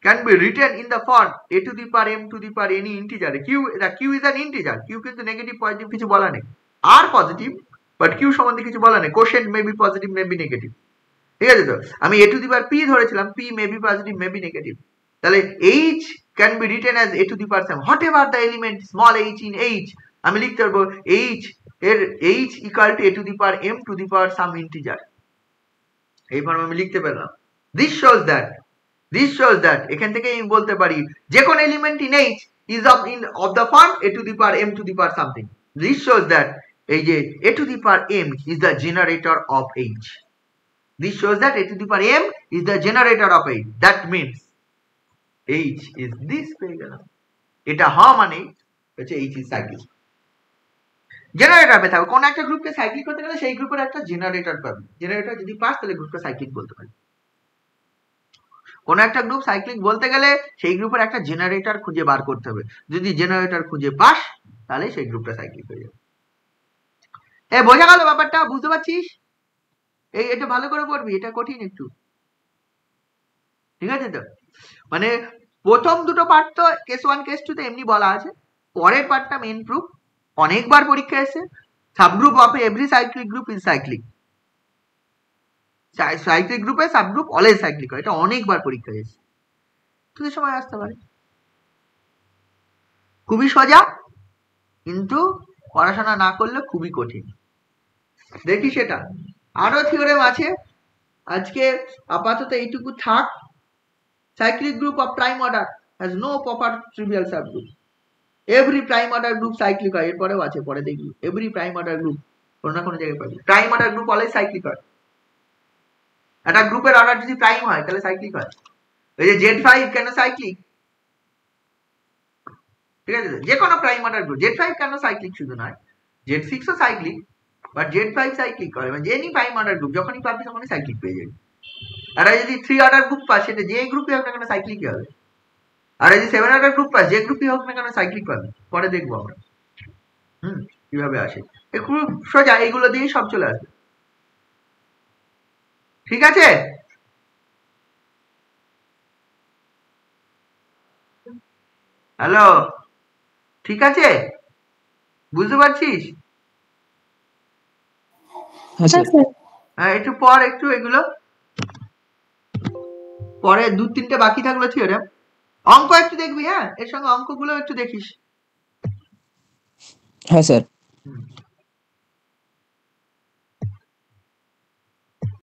can be written in the form a to the power m to the power any integer, q is an integer, q কিন্তু negative positive কিছু বলা নেই, আর পজিটিভ, বাট q সম্বন্ধে কিছু বলা নেই, quotient may be positive may be negative, ঠিক আছে তো, আমি a to the power p ধরেছিলাম, p may be positive may be negative, তাহলে h can be written as a to the power some whatever the element small h in h, আমি লিখতে পারবো h এর h equal to a to the power m to the power some integer, এই ফর্মে আমি লিখতে পারলাম। this shows that এখান থেকে আমি বলতে পারি যে কোন element in h is of the form a to the power m to the power something, this shows that এই যে a to the power m is the generator of h, this shows that a to the power m is the generator of h, that means h is this পেয়ে গেলাম, এটা হওয়া মানে হচ্ছে h is cyclic, generator পেতে হবে, কোন একটা গ্রুপকে সাইক্লিক করতে গেলে সেই গ্রুপের একটা জেনারেটর পাবে, জেনারেটর যদি পাস তাহলে গ্রুপটা সাইক্লিক বলতে পারি, কোন একটা গ্রুপ সাইক্লিক বলতে গেলে সেই গ্রুপের একটা জেনারেটর খুঁজে বার করতে হবে, যদি জেনারেটর খুঁজে পাস তাহলে সেই গ্রুপটা সাইক্লিক হয়ে যাবে। বোঝা গেল ব্যাপারটা, বুঝতে পারছিস, এটা ভালো করে পড়বি, এটা কঠিন একটু, ঠিক আছে তো, মানে প্রথম দুটো পার্ট তো কেস 1 কেস 2 তে এমনি বলা আছে, পরের পার্টটা মেইন প্রুফ, অনেকবার পরীক্ষা এসে, subgroup of every cyclic group is cyclic, cyclic গ্রুপে সাবগ্রুপ অলওয়েজ সাইক্লিক হয়, এটা অনেকবার পরীক্ষা এসেছে, তোদের সময় আসতে পারে, খুবই সোজা, কিন্তু পড়াশোনা না করলে খুবই কঠিন, দেখি সেটা আরো থিওরেম আছে, আজকে আপাতত এইটুকু থাক। Cyclic group of prime order has no proper trivial subgroup, every prime order group cyclic হয়, এরপরেও আছে, পরে দেখবি, every prime order group কোনো না কোনো জায়গায় পাবি, prime order group always cyclic হয়, একটা গ্রুপের অর্ডার যদি প্রাইম হয় তাহলে সাইক্লিক হয়, এই যে Z5 কেন সাইক্লিক, ঠিক আছে, যে কোনো প্রাইম অর্ডার গ্রুপ, Z5 কেন সাইক্লিক শুধু নয়, Z6 O cyclic, but Z5 cyclic করে, মানে এনি প্রাইম অর্ডার গ্রুপ যখনই পাবি তখনই সাইক্লিক পেয়ে যাবি, আর যদি 3 অর্ডার গ্রুপ পাস সেটা যে গ্রুপই হোক না কেন সাইক্লিকই হবে, আর যদি 7 অর্ডার গ্রুপ পাস যে গ্রুপই হোক না কেন সাইক্লিক পাবি, পরে দেখবো আমরা কিভাবে আসে, খুব সোজা, এইগুলো দিয়েই সব চলে আসবে, ঠিক আছে, হ্যালো, ঠিক আছে, বুঝতে পারছিস, হ্যাঁ একটু পর একটু এগুলো পরে 2-3টে বাকি থাকলো থিওরেম, অঙ্ক একটু দেখবি, হ্যাঁ এর সঙ্গে অঙ্কগুলো একটু দেখিস, হ্যাঁ স্যার।